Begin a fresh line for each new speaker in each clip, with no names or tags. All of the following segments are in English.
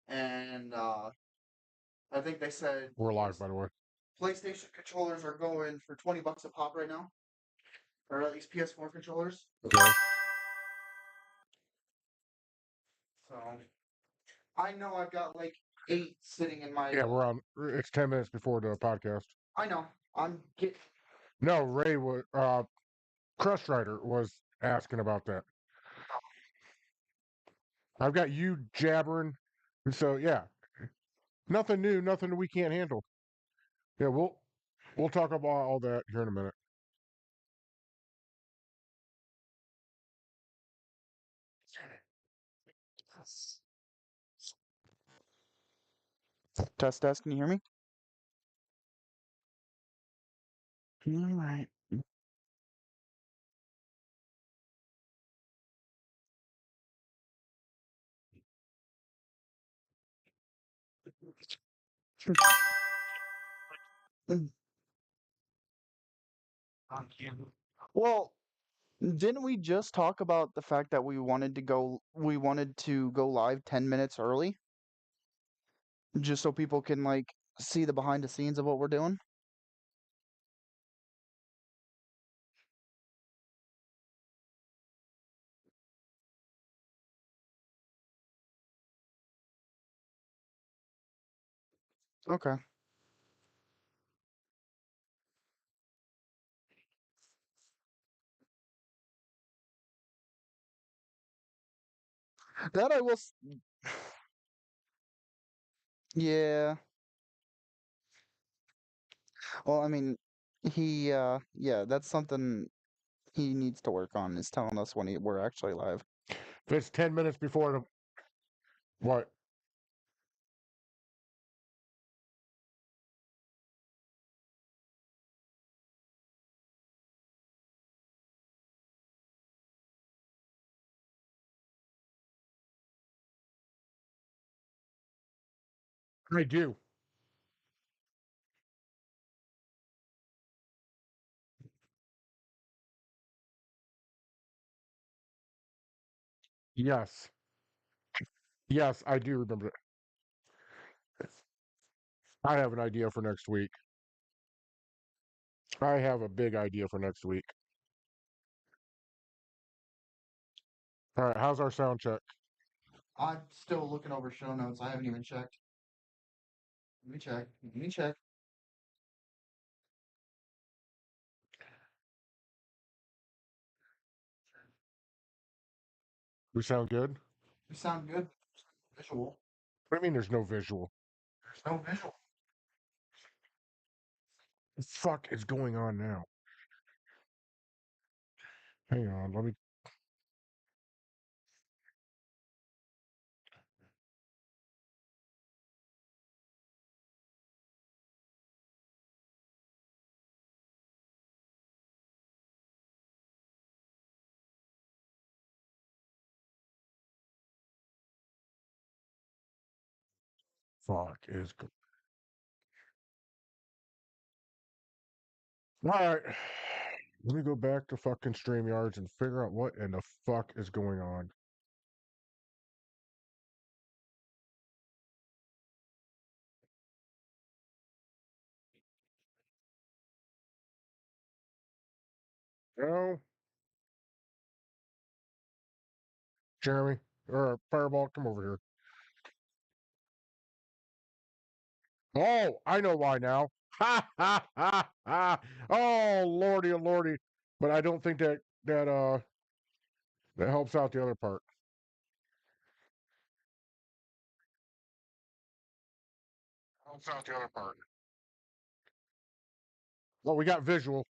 and I think they said
We're live, by the way.
PlayStation controllers are going for $20 a pop right now, or at least PS4 controllers.
Okay.
So I know I've got like 8 sitting in my.
Yeah, we're on. It's 10 minutes before the podcast.
I know. I'm getting.
No, Ray was. Crush Rider was asking about that. I've got you jabbering. So yeah, nothing new, nothing we can't handle. Yeah, we'll talk about all that here in a minute.
Test, can you hear me? All right. Well, didn't we just talk about the fact that we wanted to go live 10 minutes early just so people can like see the behind the scenes of what we're doing? Okay. That I will Yeah. Well, I mean, yeah, that's something he needs to work on, is telling us when we're actually live.
If it's 10 minutes before the what? I do. Yes. Yes, I do remember it. I have an idea for next week. I have a big idea for next week. All right, how's our sound check?
I'm still looking over show notes. I haven't even checked. Let me check. Let me check.
We sound good?
We sound good. Visual.
What do you mean there's no visual?
There's no visual.
What the fuck is going on now? Hang on, let me. Fuck is. All right. Let me go back to fucking StreamYards and figure out what in the fuck is going on. No. Jeremy, or Fireball, come over here. Oh, I know why now. Ha ha ha ha! Oh lordy, oh, lordy! But I don't think that helps out the other part. Helps out the other part. Well, we got visual.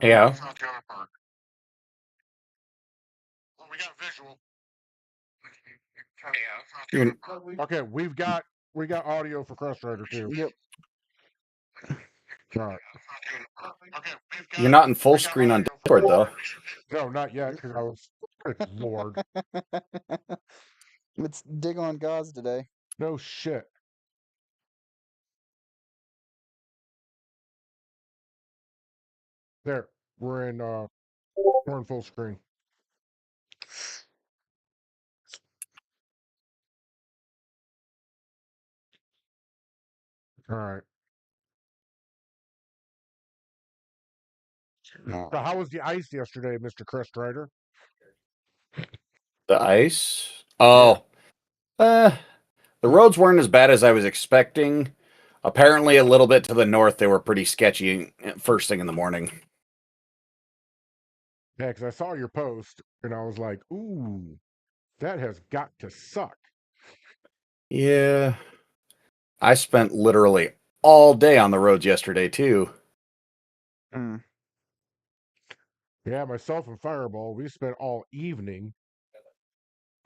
Yeah.
Helps out the other part. Well, we got visual.
Yeah.
Okay, we got audio for Crust Rider too.
Yep.
All right. Okay,
You're not in full screen on Discord though.
No, not yet, because I was. Good lord.
It's dig on Gauze today.
No shit. There, we're in full screen. All right. So how was the ice yesterday, Mr. Crest Rider?
The ice. Oh, the roads weren't as bad as I was expecting. Apparently, a little bit to the north, they were pretty sketchy first thing in the morning.
Yeah, because I saw your post and I was like, ooh, that has got to suck.
Yeah. I spent literally all day on the roads yesterday, too.
Mm.
Yeah, myself and Fireball, we spent all evening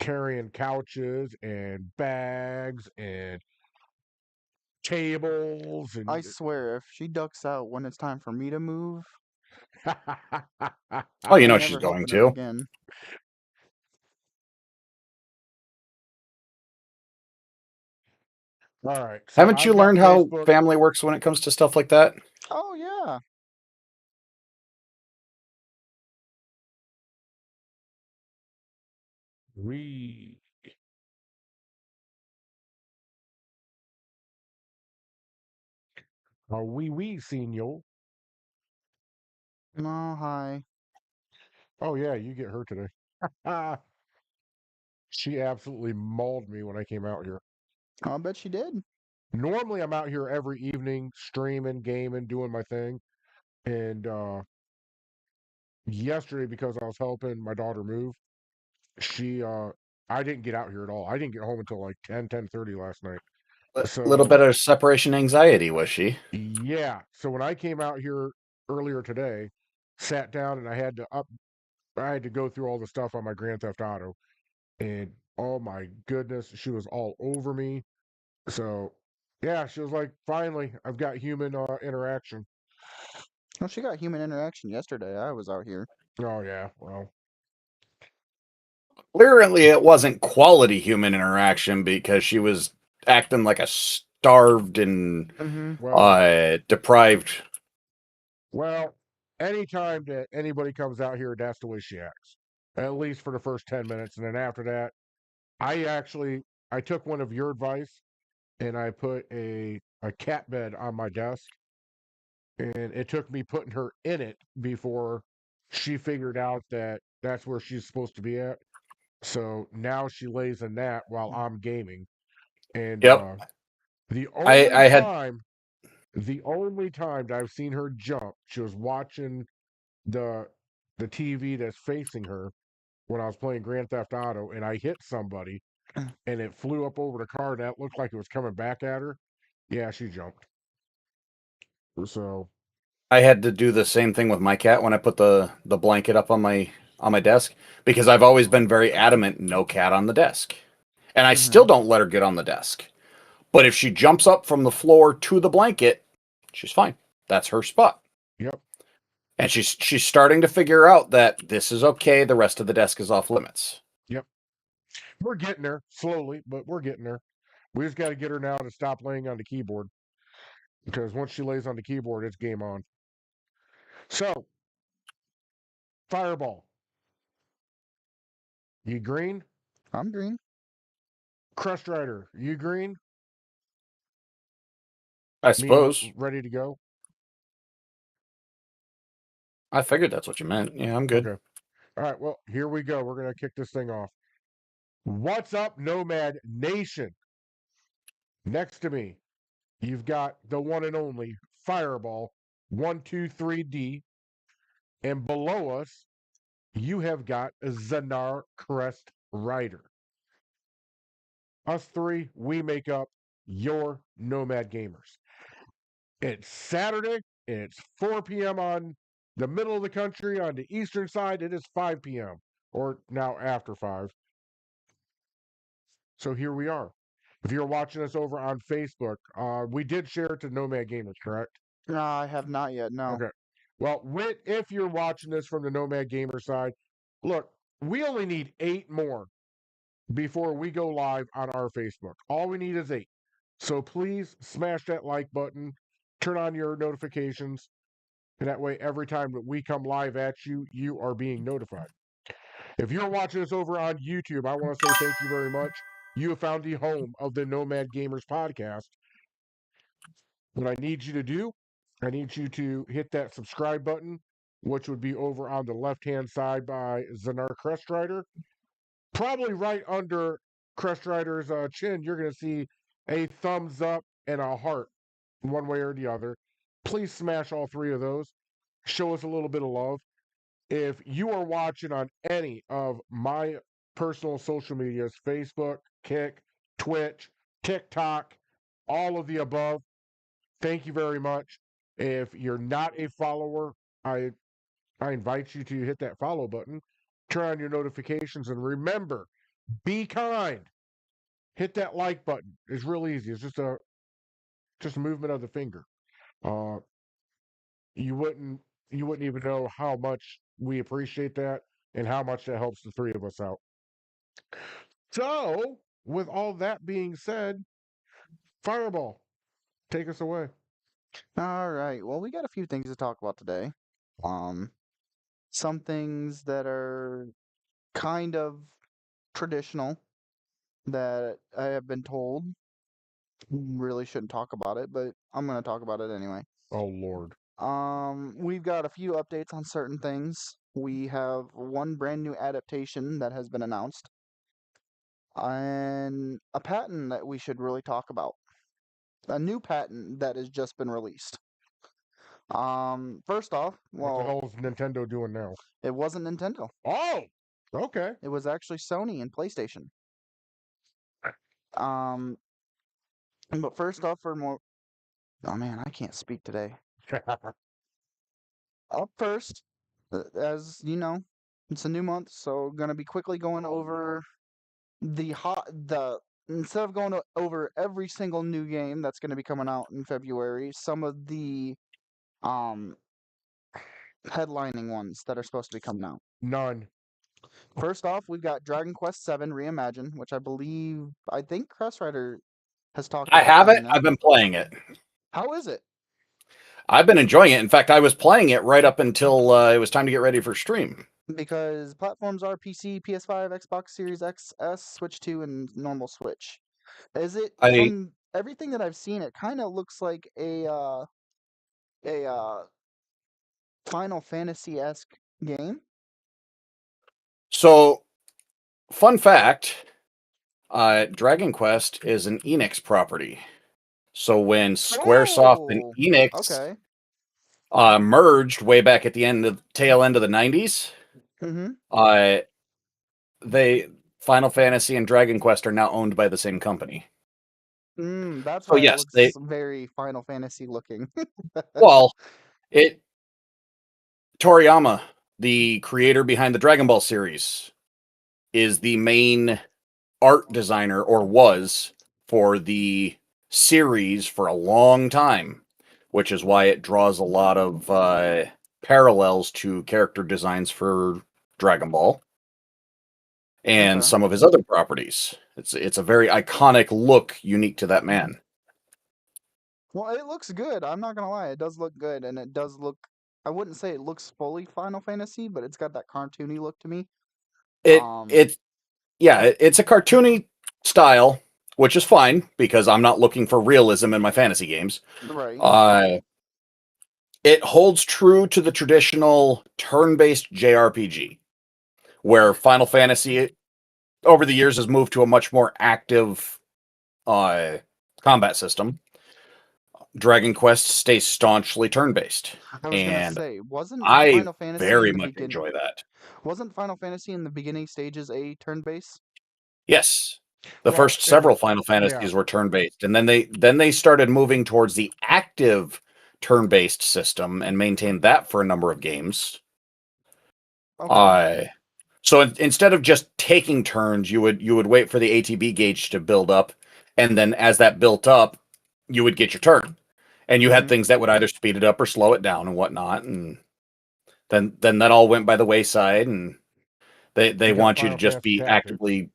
carrying couches and bags and tables and
I swear, if she ducks out when it's time for me to move,
Oh, you
I'm
know she's
never
going
helping her
to.
again.
All right, so
Haven't you
I've got
learned how
Facebook.
family works when it comes to stuff like that?
Oh yeah.
We are we senor.
No, hi.
Oh yeah, you get her today. She absolutely mauled me when I came out here.
I bet she did.
Normally I'm out here every evening streaming, gaming, doing my thing. And yesterday, because I was helping my daughter move, she I didn't get out here at all. I didn't get home until like 10:30 last night.
A little
So
bit of separation anxiety, was she?
yeah. So when I came out here earlier today, sat down and I had to go through all the stuff on my Grand Theft Auto, and oh my goodness, she was all over me. So yeah, she was like, finally, I've got human interaction.
Well, she got human interaction yesterday. I was out here.
Oh yeah, well,
Clearly, it wasn't quality human interaction because she was acting like a starved and
Mm-hmm.
well,
deprived.
well. Anytime that anybody comes out here, that's the way she acts. At least for the first 10 minutes, and then after that, I took one of your advice and I put a cat bed on my desk, and it took me putting her in it before she figured out that that's where she's supposed to be at. So now she lays in that while I'm gaming. And
Yep.
the
I,
only
I had
time, the only time that I've seen her jump, she was watching the the TV that's facing her when I was playing Grand Theft Auto, and I hit somebody, and it flew up over the car, and that looked like it was coming back at her. Yeah, she jumped. So
I had to do the same thing with my cat when I put the blanket up on my desk because I've always been very adamant no cat on the desk. And I
Mm-hmm.
still don't let her get on the desk. But if she jumps up from the floor to the blanket, she's fine. That's her spot.
yep,
And she's starting to figure out that this is okay, the rest of the desk is off limits.
yep. We're getting there slowly, but we're getting there. We just got to get her now to stop laying on the keyboard, because once she lays on the keyboard, it's game on. So, Fireball, you green?
I'm green.
Crust Rider, you green?
I
Meaning
suppose.
ready to go?
I figured that's what you meant. Yeah, I'm good.
Okay. All right, well, here we go. We're going to kick this thing off. What's up, Nomad Nation? Next to me, you've got the one and only Fireball 123D. And below us, you have got Zanar Crest Rider. Us three, we make up your Nomad Gamers. It's Saturday, and it's 4 p.m. on the middle of the country. On the eastern side, it is 5 p.m. or now after 5. So here we are. If you're watching us over on Facebook, we did share it to Nomad Gamers, correct?
No, I have not yet. No.
Okay. Well, if you're watching this from the Nomad Gamer side, look, we only need 8 more before we go live on our Facebook. All we need is 8. So please smash that like button, turn on your notifications, and that way every time that we come live at you, you are being notified. If you're watching us over on YouTube, I want to say thank you very much. You have found the home of the Nomad Gamers podcast. What I need you to do, I need you to hit that subscribe button, which would be over on the left-hand side by Zanar Crest Rider. Probably right under Crest Rider's chin, you're going to see a thumbs up and a heart, one way or the other. Please smash all three of those. Show us a little bit of love. If you are watching on any of my personal social medias, Facebook, Kick, Twitch, TikTok, all of the above, thank you very much. If you're not a follower, I invite you to hit that follow button, turn on your notifications, and remember, be kind. Hit that like button. It's real easy. It's just a movement of the finger. Uh, you wouldn't even know how much we appreciate that and how much that helps the three of us out. So, with all that being said, Fireball, take us away.
All right. Well, we got a few things to talk about today. Some things that are kind of traditional that I have been told. Really shouldn't talk about it, but I'm gonna talk about it anyway.
Oh Lord.
We've got a few updates on certain things. We have one brand new adaptation that has been announced, and a patent that we should really talk about. A new patent that has just been released. First off,
What the
well,
hell is Nintendo doing now?
it wasn't Nintendo.
Oh, okay.
It was actually Sony and PlayStation. Um, but first off, for more, oh man, I can't speak today. Up first, as you know, it's a new month, so gonna be quickly going over the instead of going over every single new game that's gonna be coming out in February, some of the um headlining ones that are supposed to be coming out.
None.
First off, we've got Dragon Quest VII Reimagined, which I think Crest Rider has talked
I
about
have it.
having
I've
that.
been playing it.
How is it?
I've been enjoying it. In fact, I was playing it right up until it was time to get ready for stream.
Because platforms are PC, PS5, Xbox Series XS, Switch 2, and normal Switch. Is it
I
from everything that I've seen? It kind of looks like a Final Fantasy-esque game.
so fun fact: Dragon Quest is an Enix property. So when SquareSoft and
Oh,
Enix
okay.
merged way back at the tail end of the '90s,
Mm-hmm.
uh, they Final Fantasy and Dragon Quest are now owned by the same company.
That's
So
why it
yes,
looks very Final Fantasy looking.
well, it Toriyama, the creator behind the Dragon Ball series, is the main art designer, or was, for the series for a long time, which is why it draws a lot of parallels to character designs for Dragon Ball and
Okay.
some of his other properties. It's a very iconic look unique to that man.
Well, it looks good. I'm not gonna lie. It does look good, and it does look. I wouldn't say it looks fully Final Fantasy, but it's got that cartoony look to me.
It
Um,
it it's a cartoony style, which is fine because I'm not looking for realism in my fantasy games.
right.
Uh, it holds true to the traditional turn-based JRPG, where Final Fantasy over the years has moved to a much more active uh, combat system. Dragon Quest stays staunchly turn-based,
I was gonna
and
say, wasn't
I
Final Fantasy in
very
the
much enjoy that.
wasn't Final Fantasy in the beginning stages a turn base?
Yes. The
Well,
first
it was,
several Final
yeah.
Fantasies were turn-based, and then they started moving towards the active turn-based system and maintained that for a number of games.
Okay.
Uh, so instead of just taking turns, you would wait for the ATB gauge to build up, and then as that built up, you would get your turn, and you had
Mm-hmm.
things that would either speed it up or slow it down and whatnot, and then that all went by the wayside, and they
We got
want you to
Final
just
Fantasy
be
Tactics.
actively.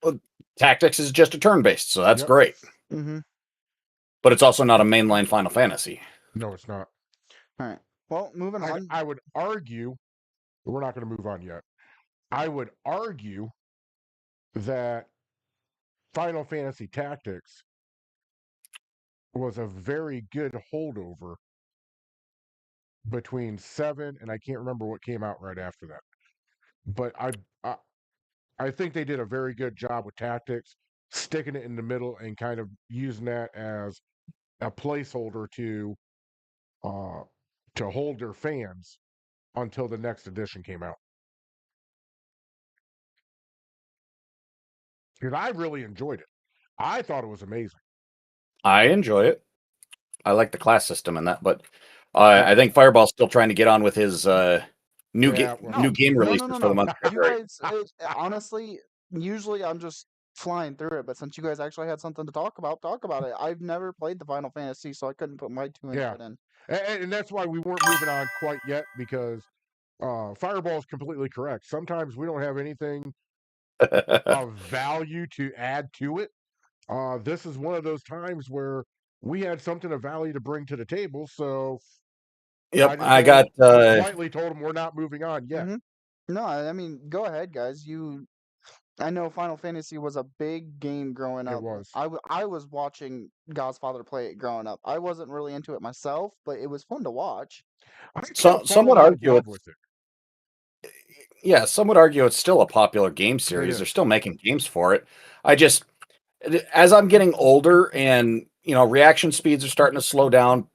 Well, tactics is just a turn-based, so that's
Yep.
great.
Mm-hmm.
But it's also not a mainline Final Fantasy.
No, it's not.
All right. Well, moving on.
I would argue, we're not going to move on yet. I would argue that Final Fantasy Tactics was a very good holdover between 7 and I can't remember what came out right after that. But I think they did a very good job with tactics, sticking it in the middle and kind of using that as a placeholder uh, to hold their fans until the next edition came out. Because I really enjoyed it. I thought it was amazing.
I enjoy it. I like the class system in that, but I
Yeah.
think Fireball's still trying to get on with his new
Yeah, well,
new game
No,
releases for the
no.
month of
You
February.
guys, honestly, usually I'm just flying through it, but since you guys actually had something to talk about it. I've never played the Final Fantasy, so I couldn't put my two
yeah.
input in.
And that's why we weren't moving on quite yet because Fireball is completely correct. Sometimes we don't have anything of value to add to it. This is one of those times where we had something of value to bring to the table, so
Yep,
I just
I got
politely told them we're not moving on yet.
No, I mean, go ahead, guys. I know Final Fantasy was a big game growing
It
up.
was.
I was watching Godfather play it growing up. I wasn't really into it myself, but it was fun to watch.
I kind
so
of
some
fallen
would
out of
argue
love
it's
with it.
yeah, some would argue it's still a popular game
It
series. They're
is.
still making games for it. I just as I'm getting older and reaction speeds are starting to slow down,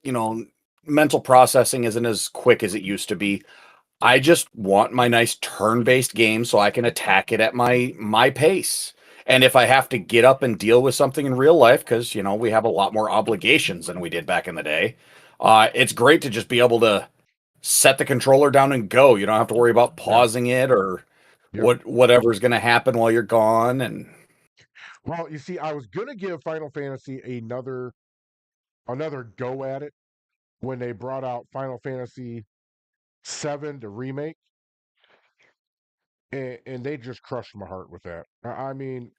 you know, mental processing isn't as quick as it used to be. I just want my nice turn-based game so I can attack it at my pace. And if I have to get up and deal with something in real life, because we have a lot more obligations than we did back in the day, it's great to just be able to set the controller down and go. You don't have to worry about
Yeah.
pausing it or
Yep.
whatever's going to happen while you're gone. And
Well, you see, I was gonna give Final Fantasy another go at it when they brought out Final Fantasy VII, the remake, and they just crushed my heart with that. I mean,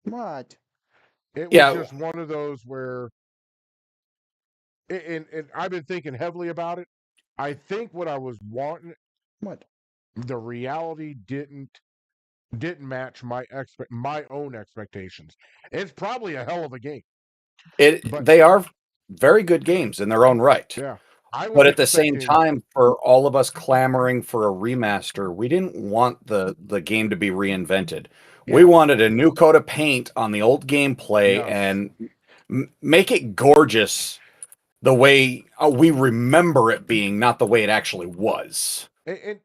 What?
it was
yeah,
just one of those where, and I've been thinking heavily about it. I think what I was wanting,
What?
the reality didn't match my own expectations. It's probably a hell of a game, but
they are very good games in their own right.
yeah, I was
But at the same
expecting,
time, for all of us clamoring for a remaster, we didn't want the game to be reinvented. We
yeah,
wanted a new coat of paint on the old gameplay
yes,
and make it gorgeous the way we remember it being, not the way it actually was.
and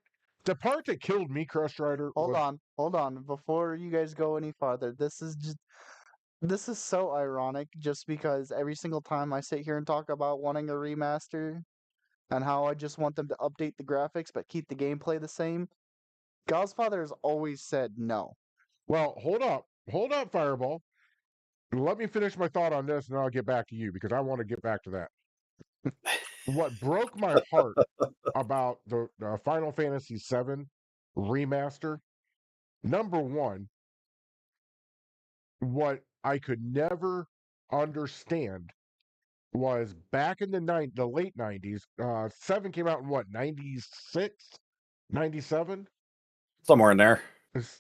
the part that killed me, Crush Rider, was
Hold on. Before you guys go any farther, this is so ironic just because every single time I sit here and talk about wanting a remaster and how I just want them to update the graphics but keep the gameplay the same, Godfather has always said no.
well. Hold up, Fireball. Let me finish my thought on this, and then I'll get back to you because I want to get back to that. What broke my heart about the Final Fantasy VII remaster, number one, what I could never understand was back in the late 90s, 7 came out in what, 96, 97,
Somewhere in there.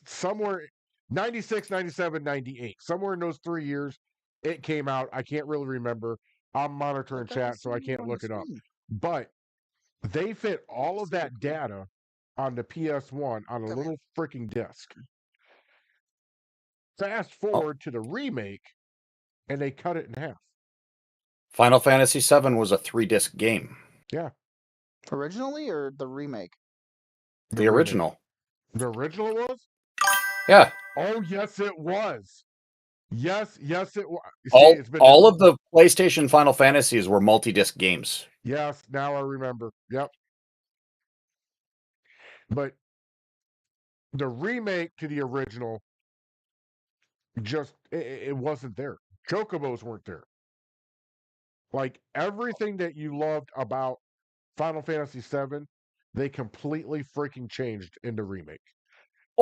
somewhere 96, 97, 98, somewhere in those 3 years it came out. I can't really remember. I'm
I
monitoring
thought I
chat, so I
seen it
can't
on the
look it up.
screen.
But they fit all of that data on the PS1 on a
Come here.
little freaking disc. Fast
Oh,
forward to the remake, and they cut it in half.
Final Fantasy VII was a 3-disc game.
Yeah,
Originally or the remake?
The
remake.
original.
The original was?
Yeah.
Oh, yes, it was. Yes, it was. See,
All
it's been
all of the PlayStation Final Fantasies were multi-disc games.
yes. Now I remember. Yep. But the remake to the original just it wasn't there. Chocobos weren't there. Like everything that you loved about Final Fantasy VII, they completely freaking changed in the remake.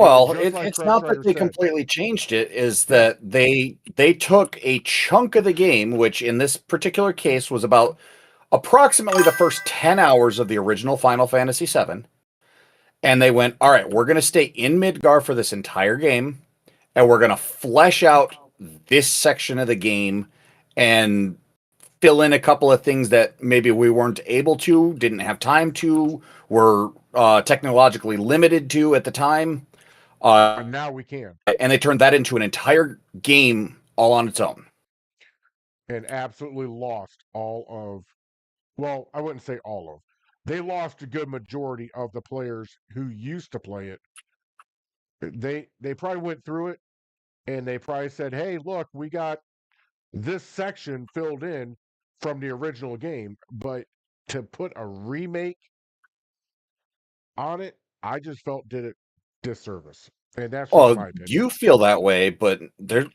And
Well,
just like
it's
Crush
not that
Rider
they
said,
completely changed it, is
yeah,
that they took a chunk of the game, which in this particular case was about approximately the first 10 hours of the original Final Fantasy VII, and they went, all right, we're going to stay in Midgar for this entire game, and we're going to flesh out this section of the game and fill in a couple of things that maybe we weren't able to, didn't have time to, were technologically limited to at the time.
And now we can.
And they turned that into an entire game all on its own.
And absolutely lost all of, well, I wouldn't say all of. They lost a good majority of the players who used to play it. They probably went through it and they probably said, "Hey, look, we got this section filled in from the original game," but to put a remake on it, I just felt did it disservice. And that's just
Oh,
my opinion.
you feel that way, but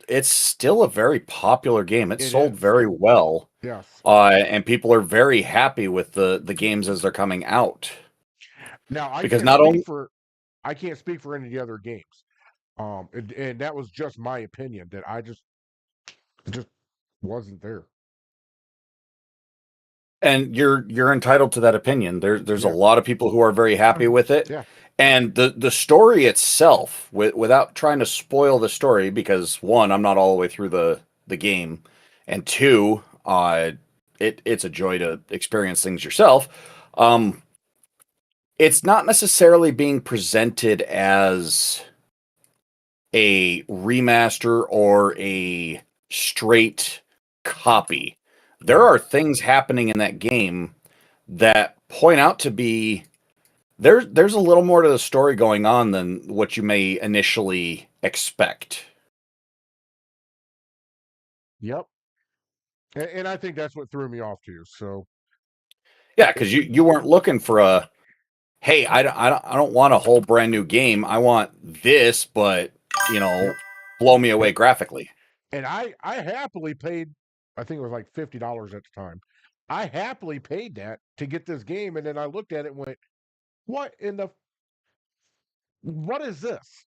it's still a very popular game. It
It
sold
is.
very well.
Yes.
And people are very happy with the games as they're coming out.
Now
Because not only
I can't speak for any of the other games. And that was just my opinion that I just wasn't there.
and you're entitled to that opinion. There's a
Yeah.
lot of people who are very happy with it.
Yeah.
And the story itself, without trying to spoil the story, because one, I'm not all the way through the game, and two, it's a joy to experience things yourself. It's not necessarily being presented as a remaster or a straight copy. There
Yeah.
are things happening in that game that point out to be there's a little more to the story going on than what you may initially expect.
Yep. And I think that's what threw me off too. So
Yeah, because you weren't looking for a hey, I don't want a whole brand new game. I want this, but blow me away graphically.
and I happily paid, I think it was like $50 at the time. I happily paid that to get this game, and then I looked at it and went, what is this?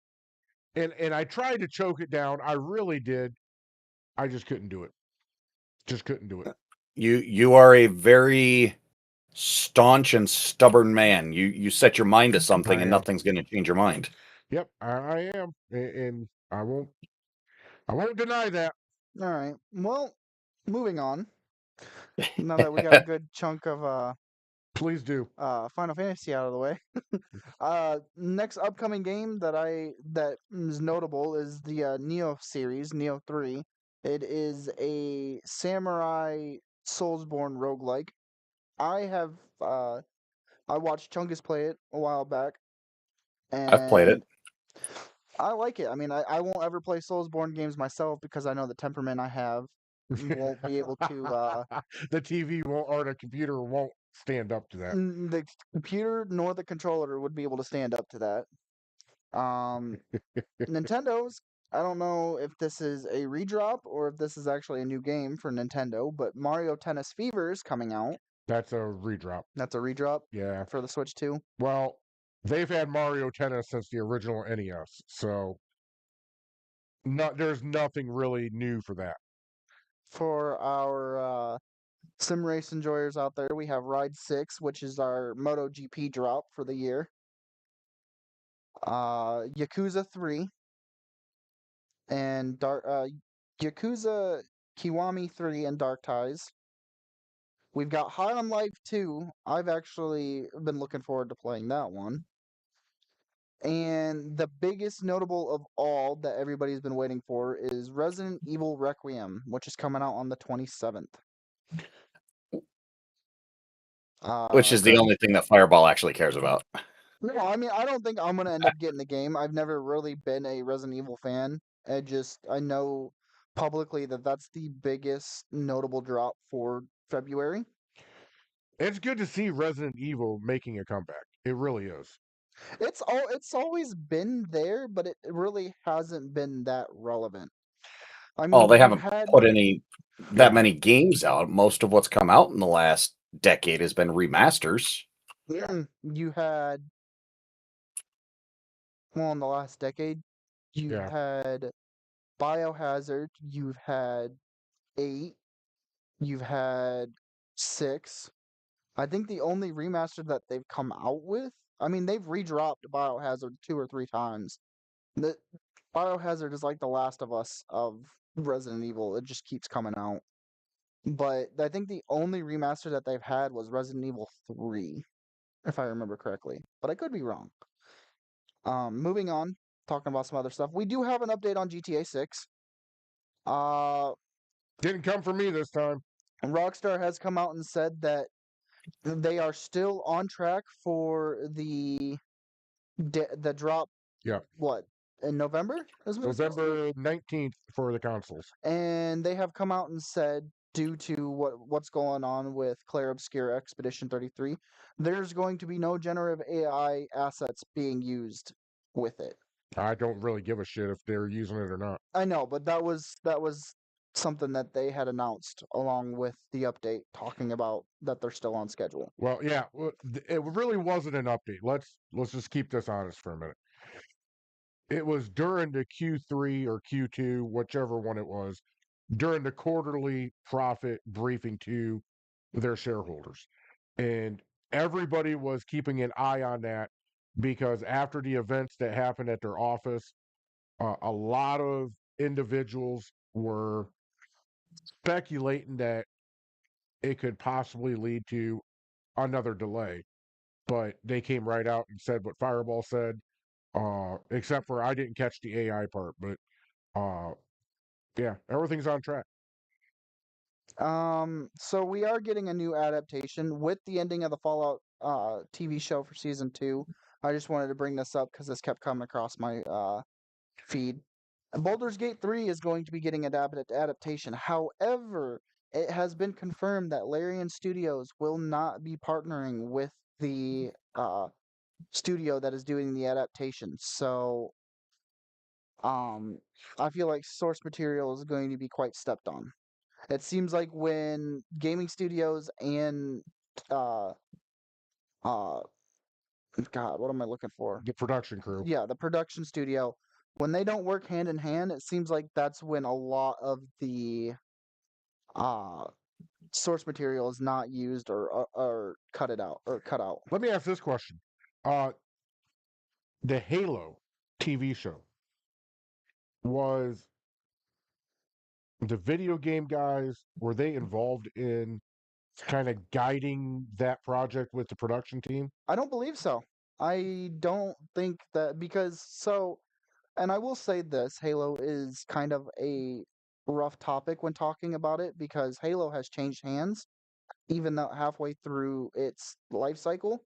And I tried to choke it down. I really did. I just couldn't do it. Just couldn't do it.
You are a very staunch and stubborn man. You set your mind to something
I
and
am.
nothing's going to change your mind.
Yep, I am. And I won't deny that.
All right. Well, moving on. Now that we got a good chunk of
Please do.
Final Fantasy out of the way. Next upcoming game that is notable is the Neo series, Neo 3. It is a samurai Soulsborne roguelike. I have I watched Chungus play it a while back,
I've played it.
and I like it. I mean, I won't ever play Soulsborne games myself because I know the temperament I have won't be able to
The TV won't, or the computer won't stand up to that.
the computer nor the controller would be able to stand up to that. Nintendo's, I don't know if this is a redrop or if this is actually a new game for Nintendo, but Mario Tennis Fever is coming out.
That's a redrop.
That's a redrop
Yeah.
for the Switch too.
Well, they've had Mario Tennis since the original NES, so there's nothing really new for that.
For our sim race enjoyers out there, we have Ride 6, which is our MotoGP drop for the year. Yakuza 3 and Yakuza Kiwami 3 and Dark Ties. We've got High on Life 2. I've actually been looking forward to playing that one. And the biggest notable of all that everybody's been waiting for is Resident Evil Requiem, which is coming out on the 27th.
Which is the only thing that Fireball actually cares about.
No, I mean, I don't think I'm going to end up getting the game. I've never really been a Resident Evil fan. I know publicly that that's the biggest notable drop for February.
It's good to see Resident Evil making a comeback. It really is.
It's always been there, but it really hasn't been that relevant. I mean,
They
you
haven't
had
put that many games out. Most of what's come out in the last decade has been remasters.
you had well in the last decade, you've
Yeah.
had Biohazard, you've had 8, you've had 6. I think the only remaster that they've come out with, I mean, they've redropped Biohazard 2 or 3 times. The Biohazard is like the Last of Us of Resident Evil. It just keeps coming out. but I think the only remaster that they've had was Resident Evil 3, if I remember correctly. But I could be wrong. Moving on, talking about some other stuff. We do have an update on GTA 6.
Didn't come from me this time.
Rockstar has come out and said that they are still on track for the drop.
Yeah.
What, in November?
November 19th for the consoles.
And they have come out and said, due to what's going on with Clair Obscura Expedition 33, there's going to be no generative AI assets being used with it.
I don't really give a shit if they're using it or not.
I know, but that was something that they had announced along with the update, talking about that they're still on schedule.
Well, yeah, it really wasn't an update. Let's just keep this honest for a minute. It was during the Q3 or Q2, whichever one it was, during the quarterly profit briefing to their shareholders. And everybody was keeping an eye on that because after the events that happened at their office, a lot of individuals were speculating that it could possibly lead to another delay. But they came right out and said what Fireball said, except for I didn't catch the AI part. But yeah, everything's on track.
So we are getting a new adaptation with the ending of the Fallout TV show for season 2. I just wanted to bring this up because this kept coming across my feed. Baldur's Gate 3 is going to be getting an adaptation. However, it has been confirmed that Larian Studios will not be partnering with the studio that is doing the adaptation. So, I feel like source material is going to be quite stepped on. It seems like when gaming studios and uh God, what am I looking for?
The production crew.
Yeah, the production studio, when they don't work hand in hand, it seems like that's when a lot of the uh source material is not used or cut out.
Let me ask this question. The Halo TV show, was the video game guys, were they involved in kind of guiding that project with the production team?
I don't believe so. I don't think that, because and I will say this, Halo is kind of a rough topic when talking about it because Halo has changed hands even though halfway through its life cycle.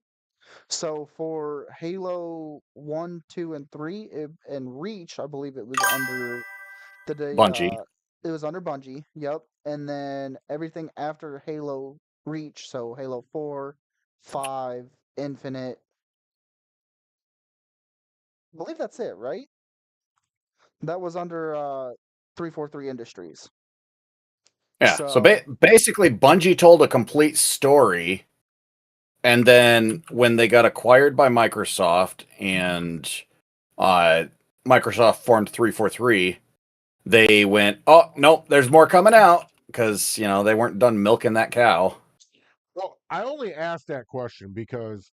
So for Halo 1, 2, and 3, and Reach, I believe it was under
Bungie.
it was under Bungie, yep. And then everything after Halo Reach, so Halo 4, 5, Infinite, I believe that's it, right? That was under 343 Industries.
Yeah. So
So
basically, Bungie told a complete story, and then when they got acquired by Microsoft and Microsoft formed 343, they went, "Oh no, there's more coming out," because they weren't done milking that cow.
Well, I only asked that question because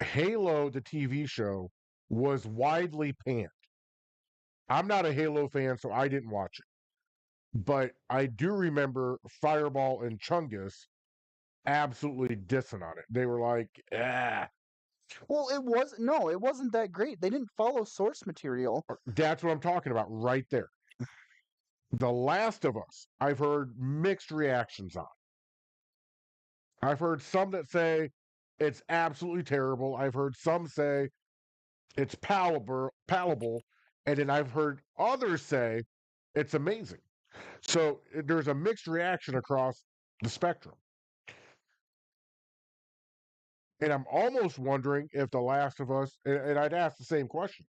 Halo, the TV show, was widely panned. I'm not a Halo fan, so I didn't watch it. But I do remember Fireball and Chungus absolutely dissing on it. They were like, ah.
well, it wasn't that great. They didn't follow source material.
That's what I'm talking about right there. The Last of Us, I've heard mixed reactions on. I've heard some that say it's absolutely terrible. I've heard some say it's palatable, and then I've heard others say it's amazing. So there's a mixed reaction across the spectrum. And I'm almost wondering if The Last of Us, and I'd ask the same question,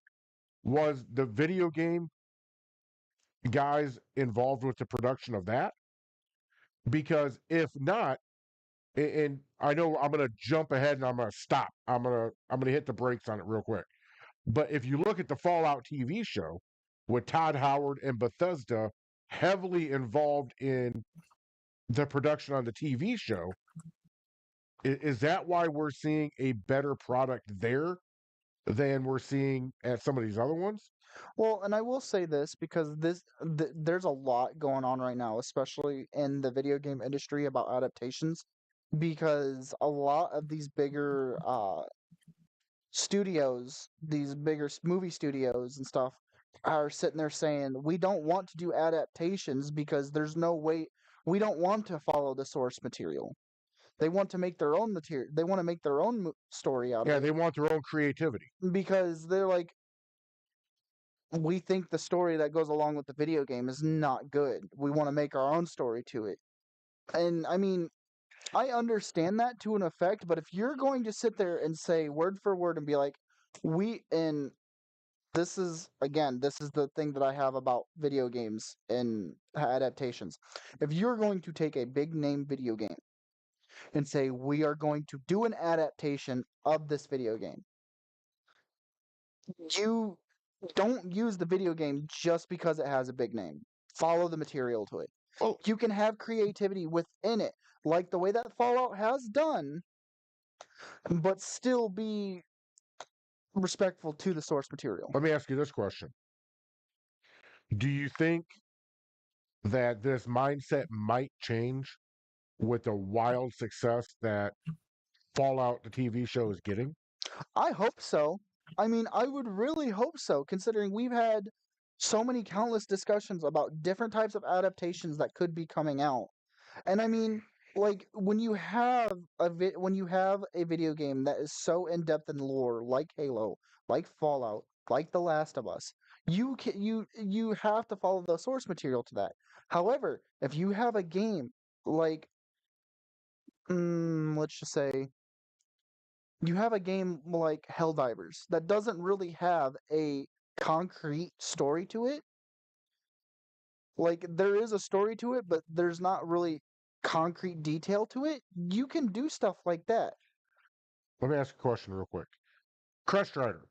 was the video game guys involved with the production of that? Because if not, and I know I'm going to jump ahead and I'm going to stop. I'm going to hit the brakes on it real quick. But if you look at the Fallout TV show with Todd Howard and Bethesda heavily involved in the production on the TV show, is that why we're seeing a better product there than we're seeing at some of these other ones.
Well, and I will say this because there's a lot going on right now, especially in the video game industry about adaptations, because a lot of these bigger studios, these bigger movie studios and stuff, are sitting there saying we don't want to do adaptations because there's no way we don't want to follow the source material. They want to make their own material. They want to make their own story out of
Yeah,
it
they want their own creativity.
because they're like, we think the story that goes along with the video game is not good. We want to make our own story to it. And I mean, I understand that to an effect, but if you're going to sit there and say word for word and be like, and this is, again, this is the thing that I have about video games and adaptations. If you're going to take a big name video game and say, we are going to do an adaptation of this video game, you don't use the video game just because it has a big name. Follow the material to it.
Oh,
You can have creativity within it, like the way that Fallout has done, but still be respectful to the source material.
let me ask you this question. Do you think that this mindset might change with the wild success that Fallout, the TV show, is getting?
I hope so. I mean, I would really hope so, considering we've had so many countless discussions about different types of adaptations that could be coming out. And I mean, like when you have when you have a video game that is so in depth in lore, like Halo, like Fallout, like The Last of Us, you have to follow the source material to that. However, if you have a game like, let's just say, you have a game like Helldivers that doesn't really have a concrete story to it. Like there is a story to it, but there's not really concrete detail to it. You can do stuff like that.
Let me ask a question real quick. Crest Rider,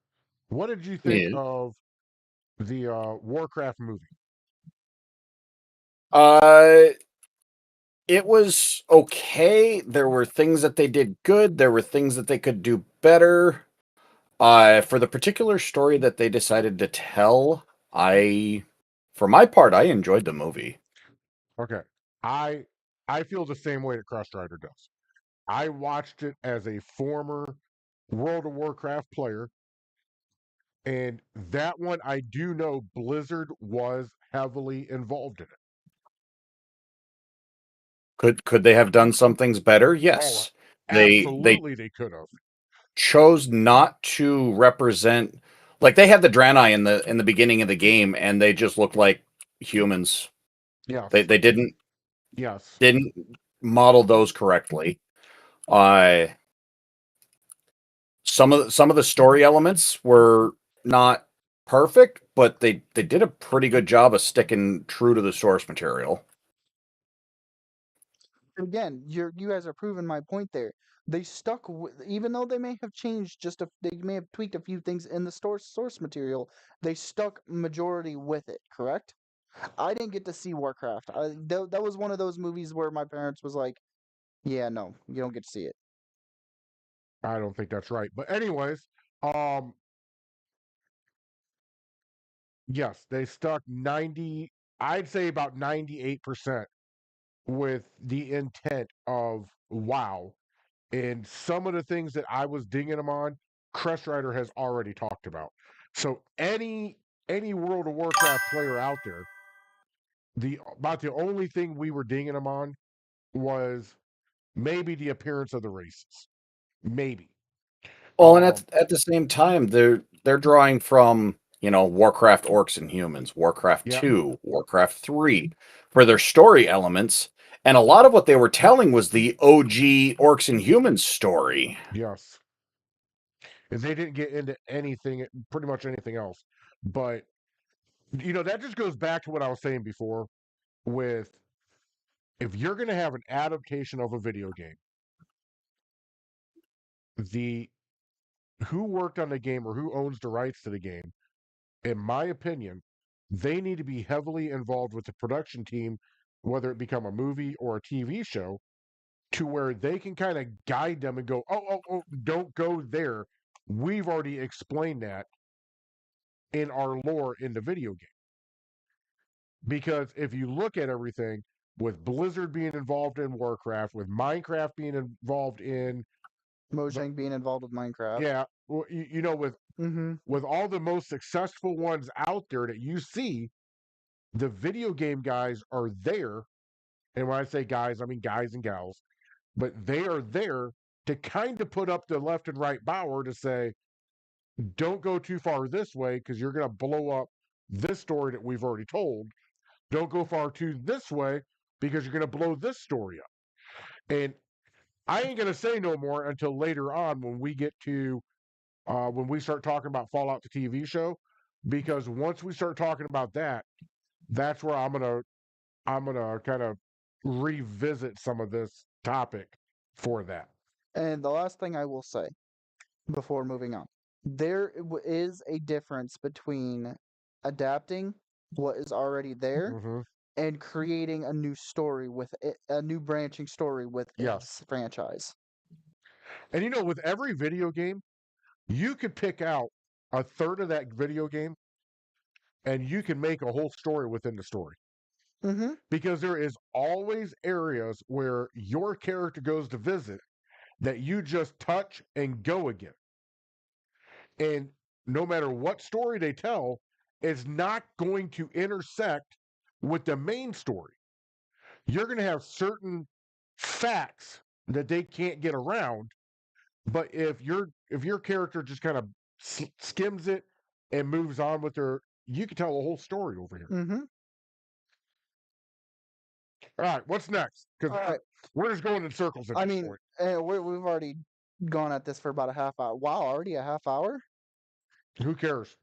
what did you think
Yeah.
of the Warcraft movie?
Uh, it was okay. There were things that they did good. There were things that they could do better. For the particular story that they decided to tell, for my part, I enjoyed the movie.
Okay. I I feel the same way that Crest Rider does. I watched it as a former World of Warcraft player, and that one I do know Blizzard was heavily involved in it.
Could they have done some things better?
Oh,
Yes. They
absolutely they could have.
chose not to represent, like they had the Draenei in the beginning of the game, and they just looked like humans.
Yes.
They
Yes.
didn't model those correctly. Uh some of the story elements were not perfect, but they did a pretty good job of sticking true to the source material.
Again, you guys are proving my point there. They stuck with, even though they may have changed they may have tweaked a few things in the source material, they stuck majority with it, correct? I didn't get to see Warcraft. That was one of those movies where my parents was like, "Yeah, no, you don't get to see it."
I don't think that's right. But anyways, um yes, they stuck 90, I'd say about 98% with the intent of WoW. And some of the things that I was dinging them on, Crest Rider has already talked about. So any World of Warcraft player out there, the only thing we were dinging them on was maybe the appearance of the races. Maybe.
Well, and
Um,
at the same time, they're drawing from, Warcraft Orcs and Humans, Warcraft
yeah,
2, Warcraft 3 for their story elements. And a lot of what they were telling was the OG Orcs and Humans story.
yes. And they didn't get into anything, pretty much anything else. But that just goes back to what I was saying before with if you're going to have an adaptation of a video game, the who worked on the game or who owns the rights to the game, in my opinion, they need to be heavily involved with the production team, whether it become a movie or a TV show, to where they can kind of guide them and go, oh, don't go there. we've already explained that in our lore in the video game. Because if you look at everything, with Blizzard being involved in Warcraft, with Minecraft being involved in
Mojang being involved with Minecraft.
yeah, you know, with all the most successful ones out there that you see, the video game guys are there. And when I say guys, I mean guys and gals, but they are there to kind of put up the left and right bower to say, don't go too far this way because you're going to blow up this story that we've already told. Don't go far too this way because you're going to blow this story up. And I ain't going to say no more until later on when we get to when we start talking about Fallout the TV show, because once we start talking about that, that's where I'm gonna kind of revisit some of this topic for that.
And the last thing I will say before moving on, there is a difference between adapting what is already there
Mm-hmm.
and creating a new story with it, a new branching story with
Yes.
its franchise.
And you know, with every video game, you could pick out a third of that video game and you can make a whole story within the story.
Mm-hmm.
Because there is always areas where your character goes to visit that you just touch and go again. And no matter what story they tell, it's not going to intersect with the main story. You're going to have certain facts that they can't get around, but if your character just kind of skims it and moves on with their, you can tell a whole story over here.
Mm-hmm.
All right, what's next? Because
All right.
we're just going in circles at
I
this
mean,
point.
we've already gone at this for about a half hour. Wow, already a half hour?
Who cares?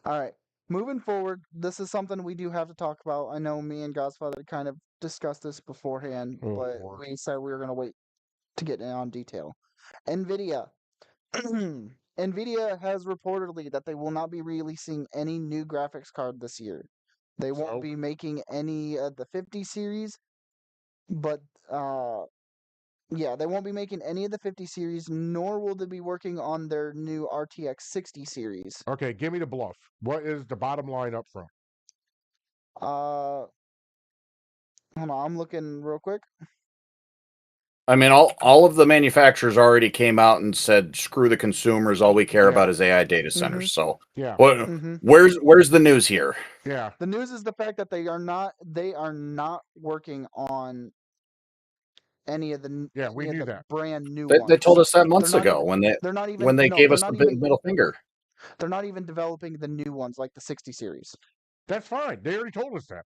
All right. Moving forward, this is something we do have to talk about. I know me and Godfather kind of discussed this beforehand,
Oh,
but
Lord.
we said we were going to wait to get in on detail. NVIDIA. NVIDIA has reportedly that they will not be releasing any new graphics card this year. They won't
So?
be making any of the 50 series, but yeah, they won't be making any of the 50 series, nor will they be working on their new RTX 60 series.
Okay, give me the bluff. What is the bottom line up front?
Hold on, I'm looking real quick.
I mean, all of the manufacturers already came out and said, "Screw the consumers. All we care
Yeah.
about is AI data centers." So,
Yeah.
what?
Mm-hmm.
Where's the news here?
Yeah.
The news is the fact that they are not working on any of the
Yeah, we
any of
knew
the
that.
brand new
They
ones.
told us that months
not
ago
even-
when
They're not even
when they
no,
gave
they're
us the
not
big
even
middle finger.
they're not even developing the new ones like the 60 series.
That's fine. They already told us that.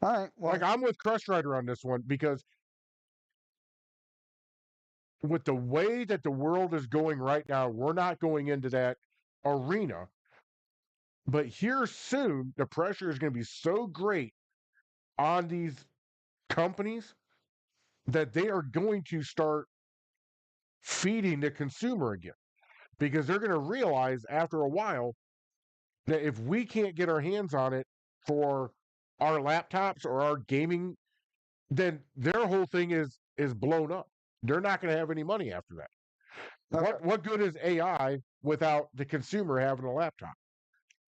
All right. Well,
Like, I'm with Crush Rider on this one because with the way that the world is going right now, we're not going into that arena. But here soon, the pressure is going to be so great on these companies that they are going to start feeding the consumer again, because they're going to realize after a while that if we can't get our hands on it for our laptops or our gaming, then their whole thing is blown up. They're not going to have any money after that.
okay.
What good is AI without the consumer having a laptop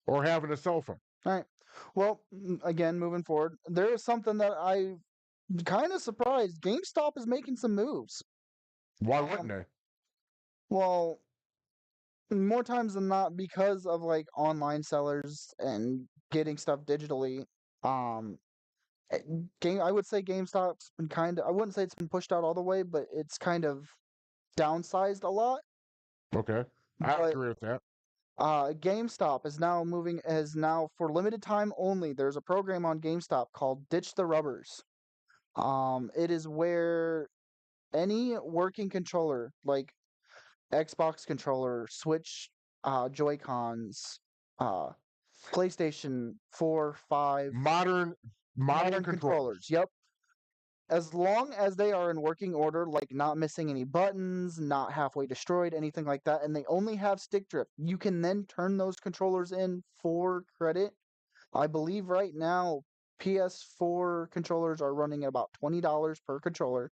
or having a cell phone?
All right. Well, again, moving forward, there is something that I kind of surprised. GameStop is making some moves.
Why wouldn't they?
Well, more times than not, because of like online sellers and getting stuff digitally. eh, I would say GameStop's been kind of. I wouldn't say it's been pushed out all the way, but it's kind of downsized a lot.
Okay, I
But
agree with that.
GameStop is now for limited time only. There's a program on GameStop called Ditch the Rubbers. It is where any working controller, like Xbox controller, Switch, Joy Cons, uh, PlayStation 4, 5,
Modern controllers.
Yep. As long as they are in working order, like not missing any buttons, not halfway destroyed, anything like that, and they only have stick drift, you can then turn those controllers in for credit. I believe right now PS4 controllers are running at about $20 per controller.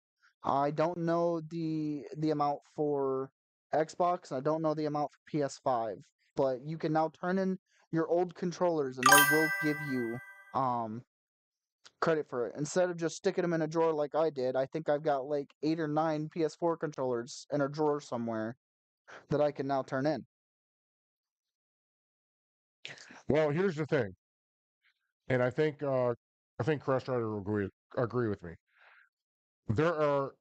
I don't know the amount for Xbox. I don't know the amount for PS5, but you can now turn in your old controllers and they will give you credit for it. Instead of just sticking them in a drawer like I did, I think I've got like 8 or 9 PS4 controllers in a drawer somewhere that I can now turn in.
Well, here's the thing, and I think Crest Rider will agree with me. There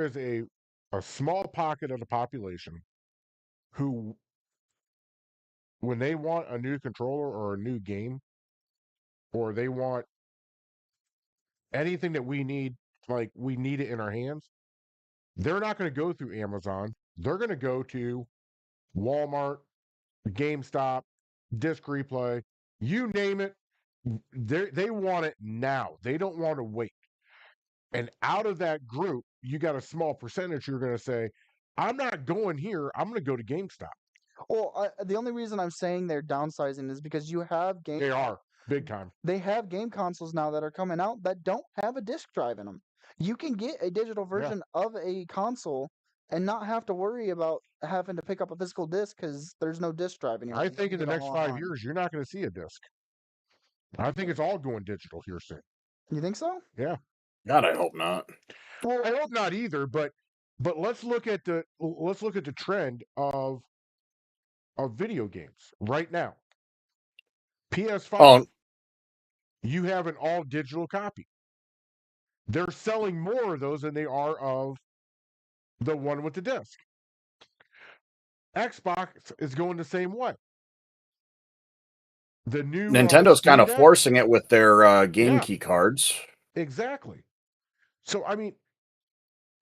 is a small pocket of the population who, when they want a new controller or a new game, or they want anything that we need, like we need it in our hands, they're not going to go through Amazon. They're going to go to Walmart, GameStop, Disc Replay, you name it. They want it now. They don't want to wait. And out of that group, you got a small percentage you're going to say, I'm not going here. I'm going to go to GameStop.
Well, the only reason I'm saying they're downsizing is because you have
They are big time.
They have game consoles now that are coming out that don't have a disc drive in them. You can get a digital version of a console and not have to worry about having to pick up a physical disc because there's no disc drive anymore.
I
You
think
can
in the
get it
next
all
5
online.
years, you're not going to see a disc. I think it's all going digital here soon.
You think so?
Yeah.
God, I hope not.
Well, I hope not either, but let's look at the trend of video games right now. PS5,
Oh,
you have an all digital copy. They're selling more of those than they are of the one with the disc. Xbox is going the same way. The new
Nintendo's kind
Steam
of
Deck,
forcing it with their game
Yeah.
key cards.
exactly. So I mean,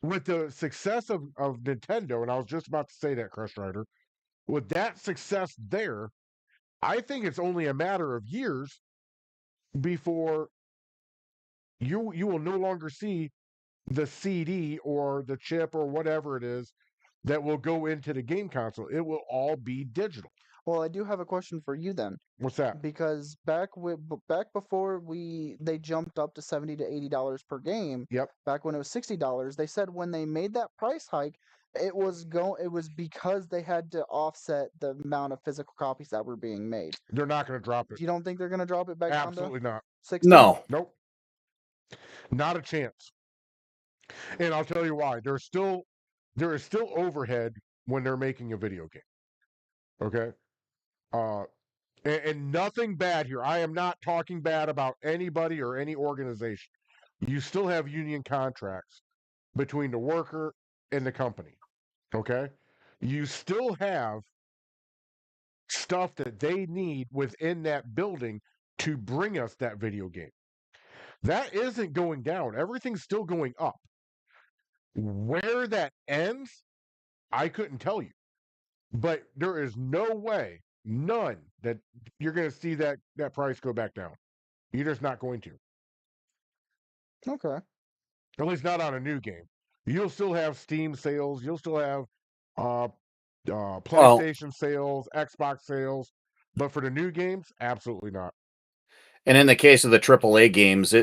with the success of Nintendo, and I was just about to say that, Crush Rider, with that success there, I think it's only a matter of years before you will no longer see the CD or the chip or whatever it is that will go into the game console. It will all be digital.
Well, I do have a question for you then,
What's that?
because back before they jumped up to $70 to $80 per game.
Yep.
Back when it was $60, they said when they made that price hike, it was because they had to offset the amount of physical copies that were being made.
They're not going to drop it.
You don't think they're going to drop it back down
Absolutely
to
not.
60?
No.
Nope. Not a chance. And I'll tell you why. There is still overhead when they're making a video game. Okay? And nothing bad here. I am not talking bad about anybody or any organization. You still have union contracts between the worker and the company. Okay? You still have stuff that they need within that building to bring us that video game. That isn't going down. Everything's still going up. Where that ends, I couldn't tell you. But there is no way, none, that you're going to see that price go back down. You're just not going to.
Okay.
At least not on a new game. You'll still have Steam sales. You'll still have PlayStation sales, Xbox sales. But for the new games, absolutely not.
And in the case of the AAA games,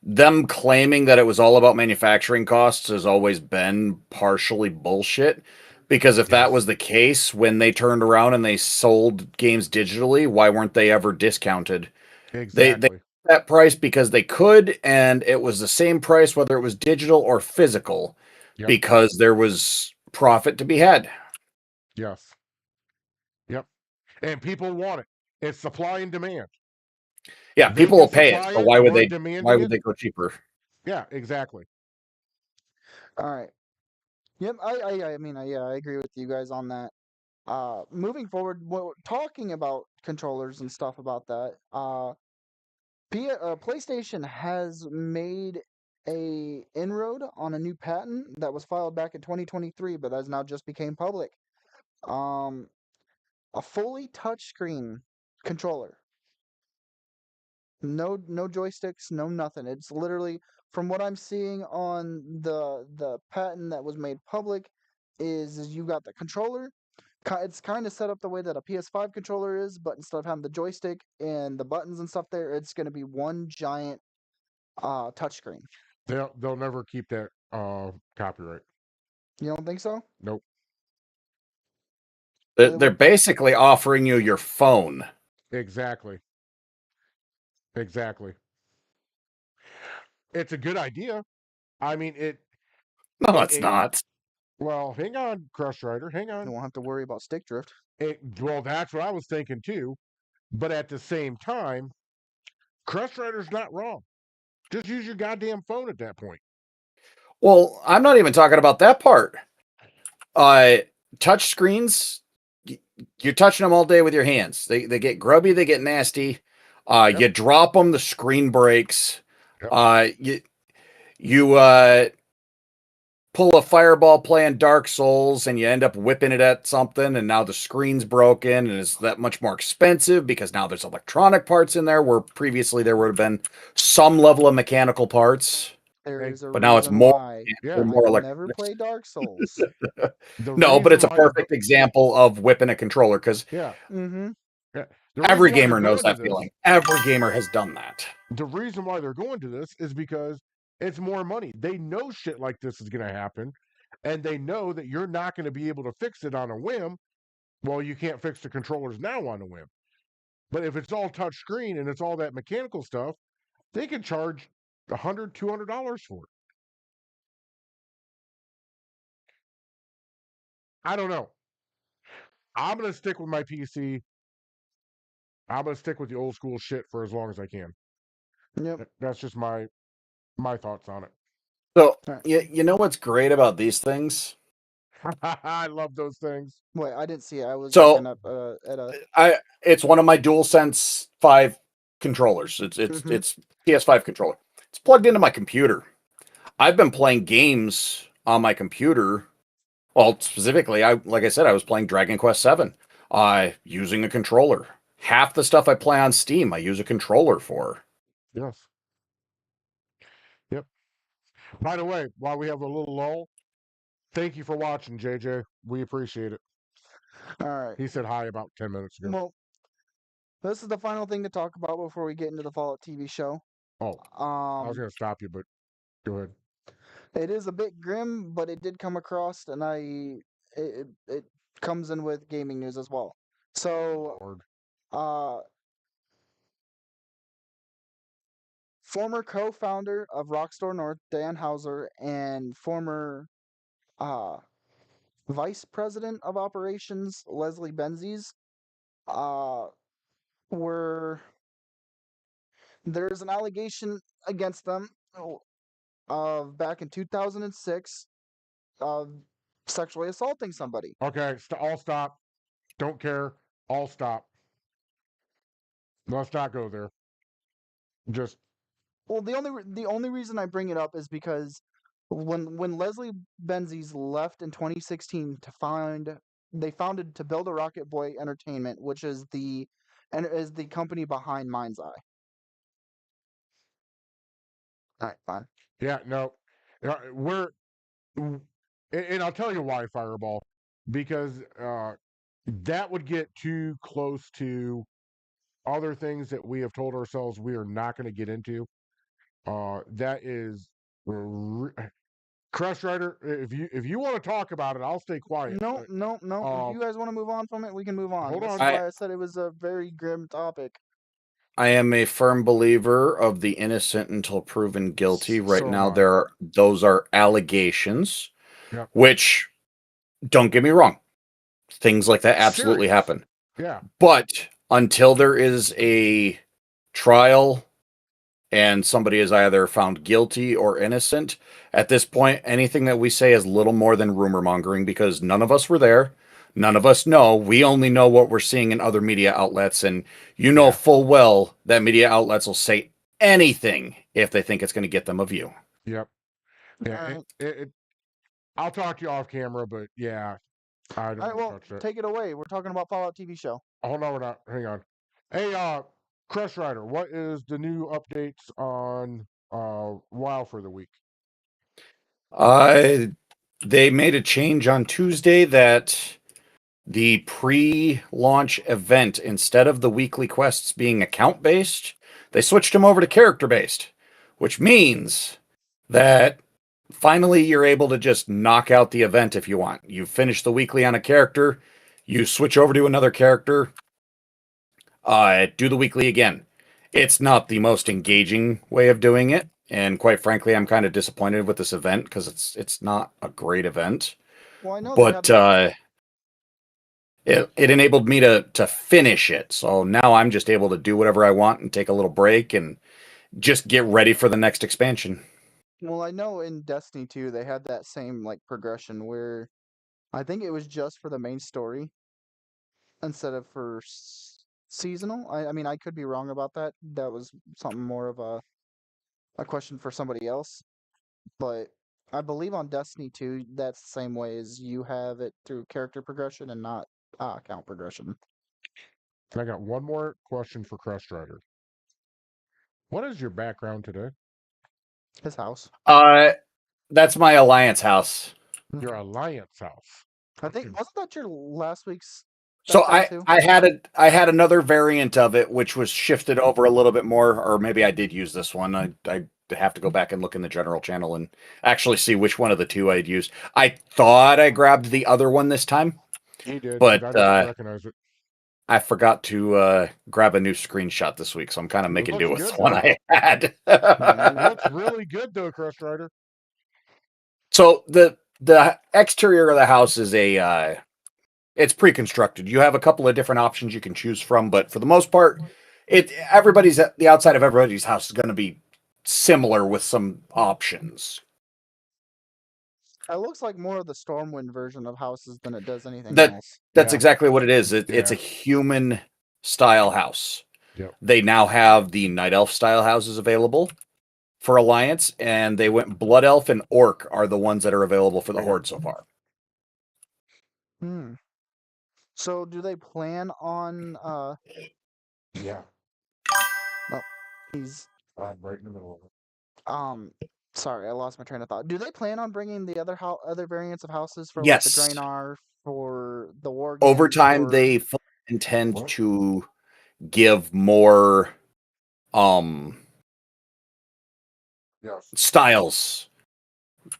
them claiming that it was all about manufacturing costs has always been partially bullshit. Because if that was the case, when they turned around and they sold games digitally, why weren't they ever discounted?
Exactly.
They that price because they could, and it was the same price whether it was digital or physical, because there was profit to be had.
Yes. Yep. And people want it. It's supply and demand.
Yeah,
They
people
can
will pay it.
supply
So
it,
why would
we're
they?
demanding
Why would
it.
they go cheaper?
Yeah, exactly.
All right. Yep. I mean, yeah, I agree with you guys on that. Moving forward, talking about controllers and stuff about that. PlayStation has made a inroad on a new patent that was filed back in 2023, but has now just became public. Um, a fully touchscreen controller. No joysticks, no nothing. It's literally, from what I'm seeing on the patent that was made public, is you got the controller. It's kind of set up the way that a PS5 controller is, but instead of having the joystick and the buttons and stuff there, it's going to be one giant touchscreen.
They'll never keep that copyright.
You don't think so?
Nope.
They're basically offering you your phone.
Exactly. Exactly. It's a good idea. I mean,
No, it's
it
not.
well, hang on, Crush Rider, hang
You
on.
won't have to worry about stick drift.
Well, that's what I was thinking too. But at the same time, Crush Rider's not wrong. Just use your goddamn phone at that point.
Well, I'm not even talking about that part. Touch screens, you're touching them all day with your hands. They get grubby, they get nasty.
Yep.
You drop them, the screen breaks.
Yep.
You pull a fireball playing Dark Souls and you end up whipping it at something, and now the screen's broken and it's that much more expensive because now there's electronic parts in there where previously there would have been some level of mechanical parts.
There
Hey,
is a
But now it's
reason
more,
why
Yeah.
I
more
will
electronic.
never play Dark Souls.
The
No, but it's a
reason why they're
perfect example of whipping a controller because
yeah.
Mm-hmm.
Yeah. The
every
reason why they're
gamer knows
going to
that
this,
feeling. Every gamer has done that.
the reason why they're going to this is because it's more money. They know shit like this is going to happen, and they know that you're not going to be able to fix it on a whim. Well, you can't fix the controllers now on a whim. But if it's all touch screen and it's all that mechanical stuff, they can charge $100, $200 for it. I don't know. I'm going to stick with my PC. I'm going to stick with the old school shit for as long as I can.
Yep.
That's just my thoughts on it.
So,
Alright.
you know what's great about these things?
I love those things.
Wait, I didn't see it. I was
So-
looking up at a.
It's one of my DualSense 5 controllers.
Mhm.
It's PS5 controller. It's plugged into my computer. I've been playing games on my computer. Well, specifically, like I said, I was playing Dragon Quest 7 using a controller. Half the stuff I play on Steam, I use a controller for.
Yes. Yep. By the way, while we have a little lull, thank you for watching, JJ. We appreciate it.
All right.
He said hi about 10 minutes ago.
Well, this is the final thing to talk about before we get into the Fallout TV show.
Oh, I was going to stop you, but go ahead.
It is a bit grim, but it did come across, and it comes in with gaming news as well. So,
Lord.
former co-founder of Rockstar North, Dan Hauser, and former uh, vice president of operations, Leslie Benzies, were there's an allegation against them of back in 2006 of sexually assaulting somebody.
Okay, all stop. Don't care. All stop. Let's not go there. Just
Well, the only reason I bring it up is because when Leslie Benzies left in 2016 they founded To Build a Rocket Boy Entertainment, which is the company behind Mind's Eye. All right, fine.
yeah, no. And I'll tell you why, Fireball, because that would get too close to other things that we have told ourselves we are not going to get into. That is Crush Rider. If you want to talk about it, I'll stay quiet.
No. If you guys want to move on from it, we can move on.
Hold
This
on.
is why I said it was a very grim topic.
I am a firm believer of the innocent until proven guilty. Right
So am
now,
I.
those are allegations,
Yep.
which, don't get me wrong, things like that absolutely
Serious.
happen.
Yeah.
But until there is a trial and somebody is either found guilty or innocent, at this point, anything that we say is little more than rumor mongering because none of us were there. None of us know. We only know what we're seeing in other media outlets. And you know
Yeah.
full well that media outlets will say anything if they think it's going to get them a view.
Yep. Yeah.
Alright.
I'll talk to you off camera, but yeah, I don't
All right,
wanna
well,
touch that.
take it away. We're talking about Fallout TV show.
Hold on, we're not. Hang on. Hey, Crush Rider, what is the new updates on WoW for the week?
They made a change on Tuesday that the pre-launch event, instead of the weekly quests being account-based, they switched them over to character-based, which means that finally you're able to just knock out the event if you want. You finish the weekly on a character, You switch over to another character, do the weekly again. It's not the most engaging way of doing it, and quite frankly, I'm kind of disappointed with this event because it's not a great event.
Well, I know they
But
had.
it enabled me to finish it, so now I'm just able to do whatever I want and take a little break and just get ready for the next expansion.
Well, I know in Destiny 2 they had that same like progression where I think it was just for the main story instead of for seasonal. I mean, I could be wrong about that. That was something more of a question for somebody else. But I believe on Destiny 2, that's the same way as you have it through character progression and not account progression.
I got one more question for Crest Rider. What is your background today?
His house.
That's my alliance house.
Your alliance house.
I think wasn't that your last week's
So
background too?
I had another variant of it which was shifted over a little bit more, or maybe I did use this one. I have to go back and look in the general channel and actually see which one of the two I'd used. I thought I grabbed the other one this time,
He did,
but
I didn't recognize it.
I forgot to grab a new screenshot this week, so I'm kind of making do with
looks
the
good,
one
though.
I had.
It looks really good though, Crest Rider.
So the exterior of the house is it's pre-constructed. You have a couple of different options you can choose from, but for the most part, the outside of everybody's house is going to be similar with some options.
It looks like more of the Stormwind version of houses than it does anything
That
else.
that's
Yeah.
exactly what it is. It's a
Yeah.
human style house.
Yep.
They now have the night elf style houses available for Alliance, and they went Blood Elf and Orc are the ones that are available for the Horde so far.
Hmm. So do they plan on
Yeah.
he's
I'm right in the middle of it.
sorry, I lost my train of thought. Do they plan on bringing the other variants of houses for like the
Yes.
Draenor, for the War
Over
Games,
time,
for
they fully intend to give more
Yes.
styles.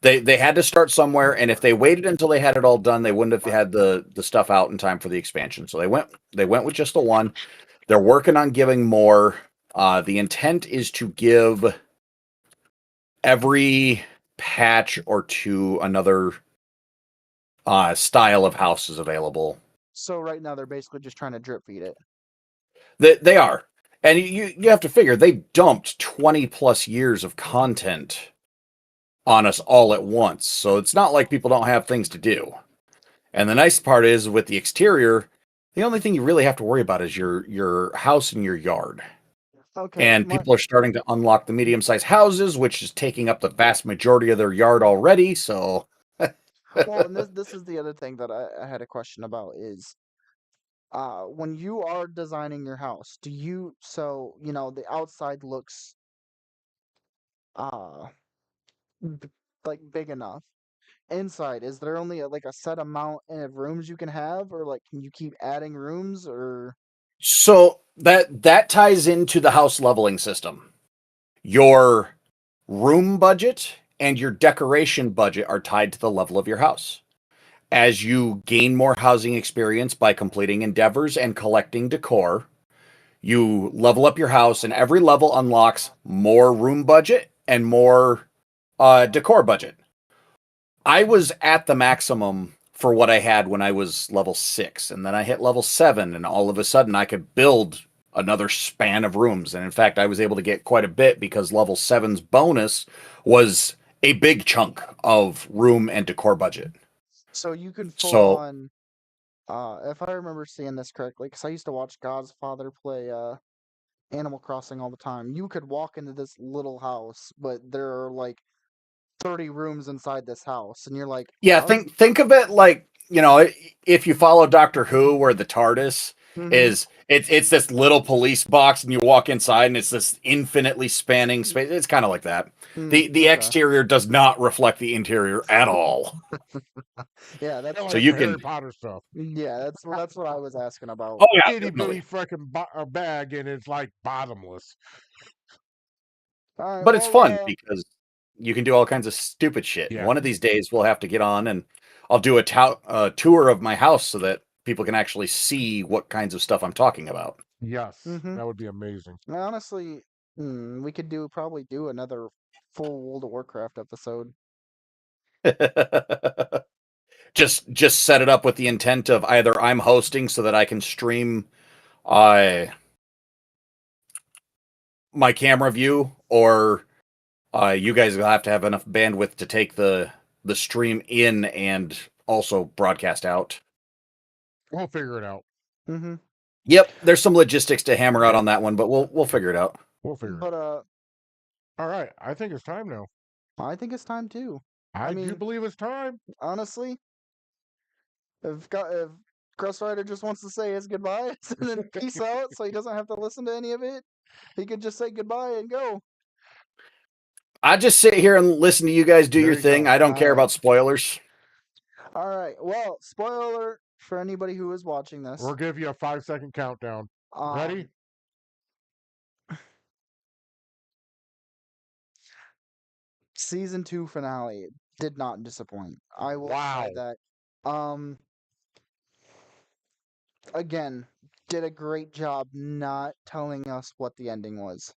They had to start somewhere, and if they waited until they had it all done, they wouldn't have had the stuff out in time for the expansion. So they went with just the one. They're working on giving more. The intent is to give every patch or two another style of houses available.
So right now they're basically just trying to drip feed it.
They are. And you have to figure they dumped 20 plus years of content on us all at once. So it's not like people don't have things to do. And the nice part is with the exterior, the only thing you really have to worry about is your house and your yard.
Okay.
And people are starting to unlock the medium-sized houses, which is taking up the vast majority of their yard already. So
Well, and this is the other thing that I had a question about is when you are designing your house, do you so you know the outside looks uh b- like big enough. Inside, is there only like a set amount of rooms you can have, or like can you keep adding rooms, or
so that ties into the house leveling system. Your room budget and your decoration budget are tied to the level of your house. As you gain more housing experience by completing endeavors and collecting decor, you level up your house, and every level unlocks more room budget and more decor budget. I was at the maximum for what I had when I was level 6, and then I hit level 7, and all of a sudden I could build another span of rooms. And in fact, I was able to get quite a bit because level 7's bonus was a big chunk of room and decor budget.
so you can full
So
on if I remember seeing this correctly, because I used to watch God's Father play Animal Crossing all the time. You could walk into this little house, but there are like 30 rooms inside this house, and you're like,
yeah,
how?
think of it like, if you follow Doctor Who, where the TARDIS
Mm-hmm.
is, it's this little police box, and you walk inside, and it's this infinitely spanning space. It's kind of like that. The
Okay.
exterior does not reflect the interior at all.
Yeah, that's
Kind of
So
like
you
the
can,
Harry Potter stuff.
yeah, that's what I was asking about.
oh yeah,
Itty bitty
definitely.
freaking bag, and it's like bottomless.
All right,
But it's
well,
fun because you can do all kinds of stupid shit.
Yeah.
One of these days we'll have to get on, and I'll do a tour of my house so that people can actually see what kinds of stuff I'm talking about.
Yes,
Mhm.
that would be amazing.
Honestly, we could probably do another full World of Warcraft episode.
Just set it up with the intent of either I'm hosting so that I can stream my camera view, or you guys will have to have enough bandwidth to take the stream in and also broadcast out.
We'll figure it out.
Mm-hmm.
Yep, there's some logistics to hammer out
Yeah.
on that one, but we'll figure it out.
We'll figure it
But
out. All right, I think it's time now.
I think it's time too.
I do
mean-
believe it's time.
Honestly, if Crust Rider just wants to say his goodbyes and then peace out, so he doesn't have to listen to any of it, he could just say goodbye and go.
I just sit here and listen to you guys do
There
your
you
thing.
go.
I don't care
Alright.
about spoilers.
All right. Well, spoiler alert for anybody who is watching this.
We'll give you a 5-second countdown. Ready?
Season 2 finale did not disappoint. I will
Wow.
say that. Again, did a great job not telling us what the ending was.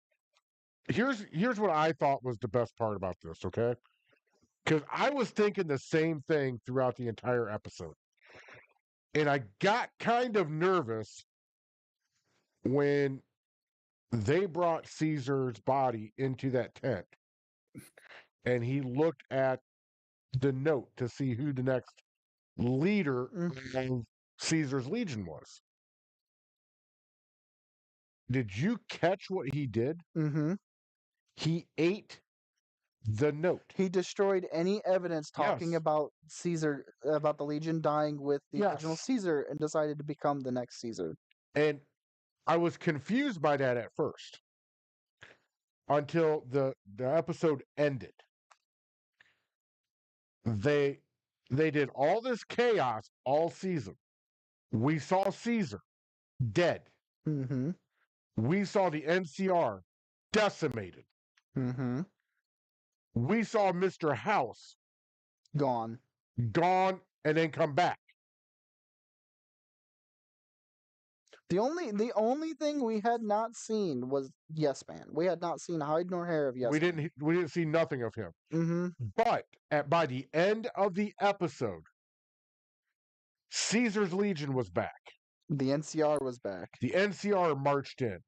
Here's what I thought was the best part about this, okay? Because I was thinking the same thing throughout the entire episode. And I got kind of nervous when they brought Caesar's body into that tent and he looked at the note to see who the next leader of Caesar's Legion was. Did you catch what he did?
Mm-hmm.
He ate the note.
He destroyed any evidence talking
Yes.
about Caesar, about the Legion dying with the original
Yes.
Caesar, and decided to become the next Caesar.
And I was confused by that at first until the episode ended. They did all this chaos all season. We saw Caesar dead.
Mm-hmm.
We saw the NCR decimated.
Mm-hmm.
We saw Mr. House
Gone.
gone and then come back.
The only thing we had not seen was Yes Man. We had not seen hide nor hair of Yes
We
Man.
didn't see nothing of him.
Mm-hmm.
But by the end of the episode, Caesar's Legion was back.
The NCR was back.
The NCR marched in.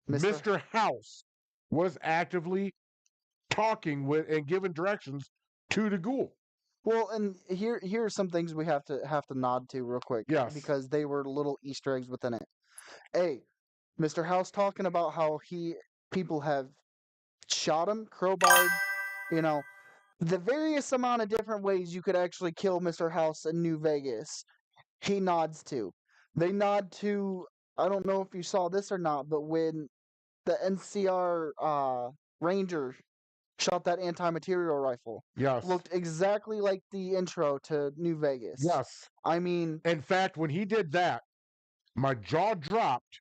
Mr. House was actively talking with and giving directions to the ghoul.
Well, and here are some things we have to nod to real quick.
Yes.
Because they were little Easter eggs within it. A, Mr. House talking about how people have shot him, crowbarred, the various amount of different ways you could actually kill Mr. House in New Vegas. He nods to. They nod to, I don't know if you saw this or not, but when the NCR Ranger shot that anti-material rifle,
Yes.
looked exactly like the intro to New Vegas.
Yes.
I mean,
in fact, when he did that, my jaw dropped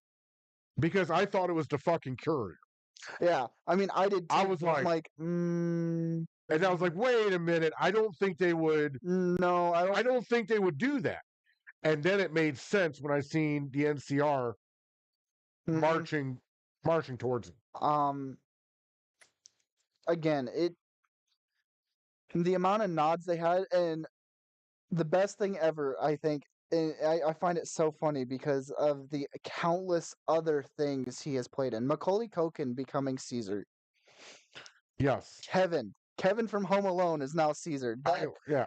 because I thought it was the fucking courier.
yeah. I mean, I did too.
I was like,
and
I was like, wait a minute, I don't think they would.
No,
I don't think they would do that. And then it made sense when I seen the NCR marching towards him.
Again, the amount of nods they had, and the best thing ever, I think, and I find it so funny because of the countless other things he has played in. Macaulay Culkin becoming Caesar.
Yes.
Kevin from Home Alone is now Caesar.
Yeah.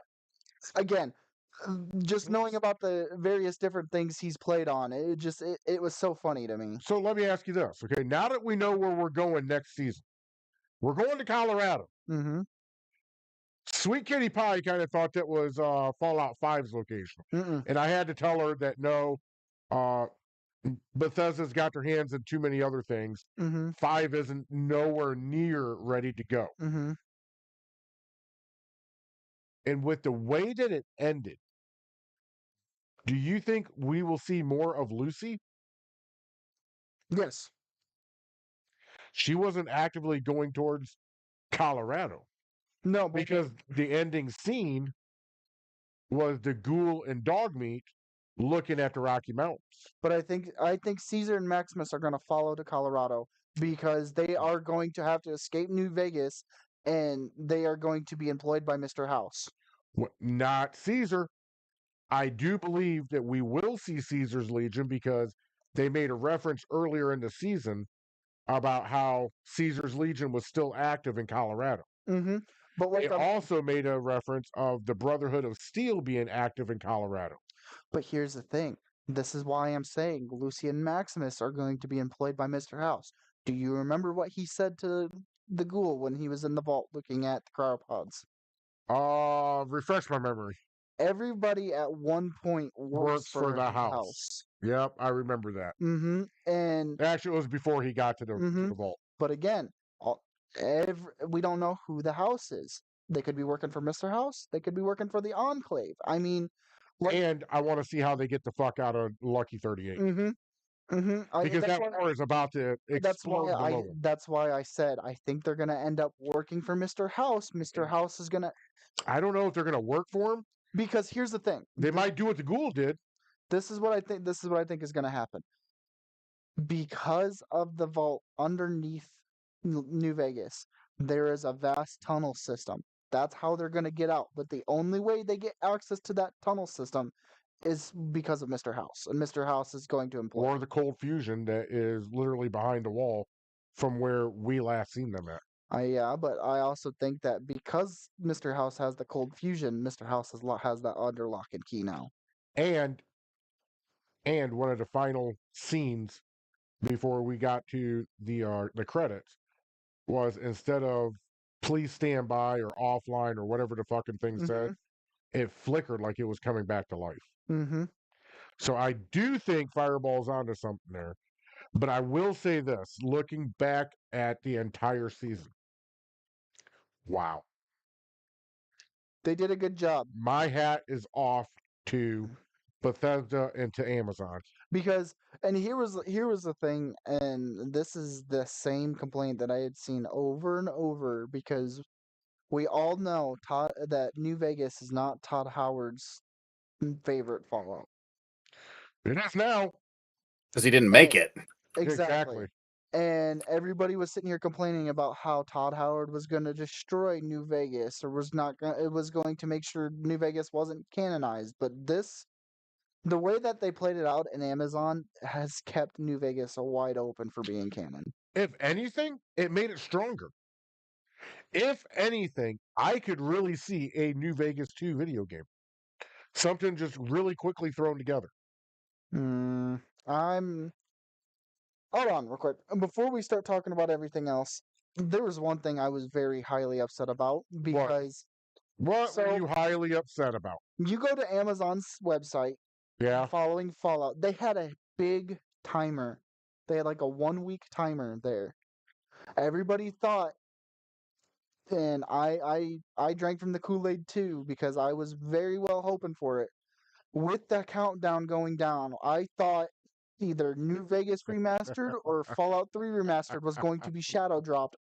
Again, just knowing about the various different things he's played on, it was so funny to me.
So let me ask you this, okay? Now that we know where we're going next season, we're going to Colorado.
Mm-hmm.
Sweet Kitty Pie kind of thought that was Fallout 5's location.
Mm-mm.
And I had to tell her that no, Bethesda's got their hands in too many other things.
Mm-hmm.
5 isn't nowhere near ready to go.
Mm-hmm.
And with the way that it ended, do you think we will see more of Lucy?
Yes.
She wasn't actively going towards Colorado.
No,
Because the ending scene was the ghoul and dog meat looking at the Rocky Mountains.
But I think Caesar and Maximus are going to follow to Colorado because they are going to have to escape New Vegas, and they are going to be employed by Mr. House.
Not Caesar. I do believe that we will see Caesar's Legion because they made a reference earlier in the season about how Caesar's Legion was still active in Colorado.
Mm-hmm. But
They also made a reference of the Brotherhood of Steel being active in Colorado.
But here's the thing. This is why I'm saying Lucy and Maximus are going to be employed by Mr. House. Do you remember what he said to the ghoul when he was in the vault looking at the cryopods?
Refresh my memory.
Everybody at one point works for
the
the
house. Yep, I remember that.
Mm-hmm. And
actually, it was before he got to the vault.
But again, we don't know who the house is. They could be working for Mr. House. They could be working for the Enclave. I mean,
and I want to see how they get the fuck out of Lucky 38.
Mm-hmm. Mm-hmm.
Because that war is about to explode below them.
That's why I said I think they're gonna end up working for Mr. House. Mr. House is gonna.
I don't know if they're gonna work for him.
Because here's the thing.
They might do what the ghoul did.
This is what I think. This is what I think is gonna happen. Because of the vault underneath New Vegas, there is a vast tunnel system. That's how they're going to get out. But the only way they get access to that tunnel system is because of Mr. House. And Mr. House is going to employ.
Or the cold fusion that is literally behind the wall from where we last seen them at.
Yeah, but I also think that because Mr. House has the cold fusion, Mr. House has that under lock and key now.
And one of the final scenes before we got to the credits was instead of please stand by or offline or whatever the fucking thing said, it flickered like it was coming back to life.
Mm-hmm.
So I do think Fireball's onto something there. But I will say this, looking back at the entire season, wow.
They did a good job.
My hat is off to Bethesda and to Amazon.
Because, and here was the thing, and this is the same complaint that I had seen over and over, because we all know that New Vegas is not Todd Howard's favorite Fallout.
It is now.
Because he didn't make it.
Exactly. And everybody was sitting here complaining about how Todd Howard was going to destroy New Vegas, or it was going to make sure New Vegas wasn't canonized. But the way that they played it out in Amazon has kept New Vegas wide open for being canon.
If anything, it made it stronger. If anything, I could really see a New Vegas 2 video game. Something just really quickly thrown together.
Hold on real quick. Before we start talking about everything else, there was one thing I was very highly upset about, because...
What were you highly upset about?
You go to Amazon's website, following Fallout, they had a big timer. They had like a 1-week timer there. Everybody thought, and I drank from the Kool-Aid too, because I was very well hoping for it. With the countdown going down, I thought either New Vegas Remastered or Fallout 3 Remastered was going to be shadow dropped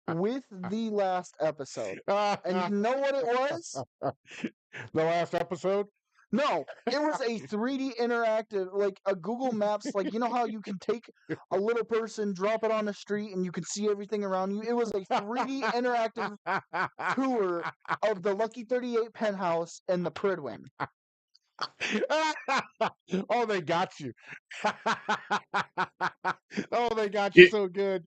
with the last episode. And you know what it was?
The last episode?
No, it was a 3D interactive, like a Google Maps, like, you know how you can take a little person, drop it on the street, and you can see everything around you? It was a 3D interactive tour of the Lucky 38 penthouse and the Pridwin.
Oh, they got you. Oh, they got you so good.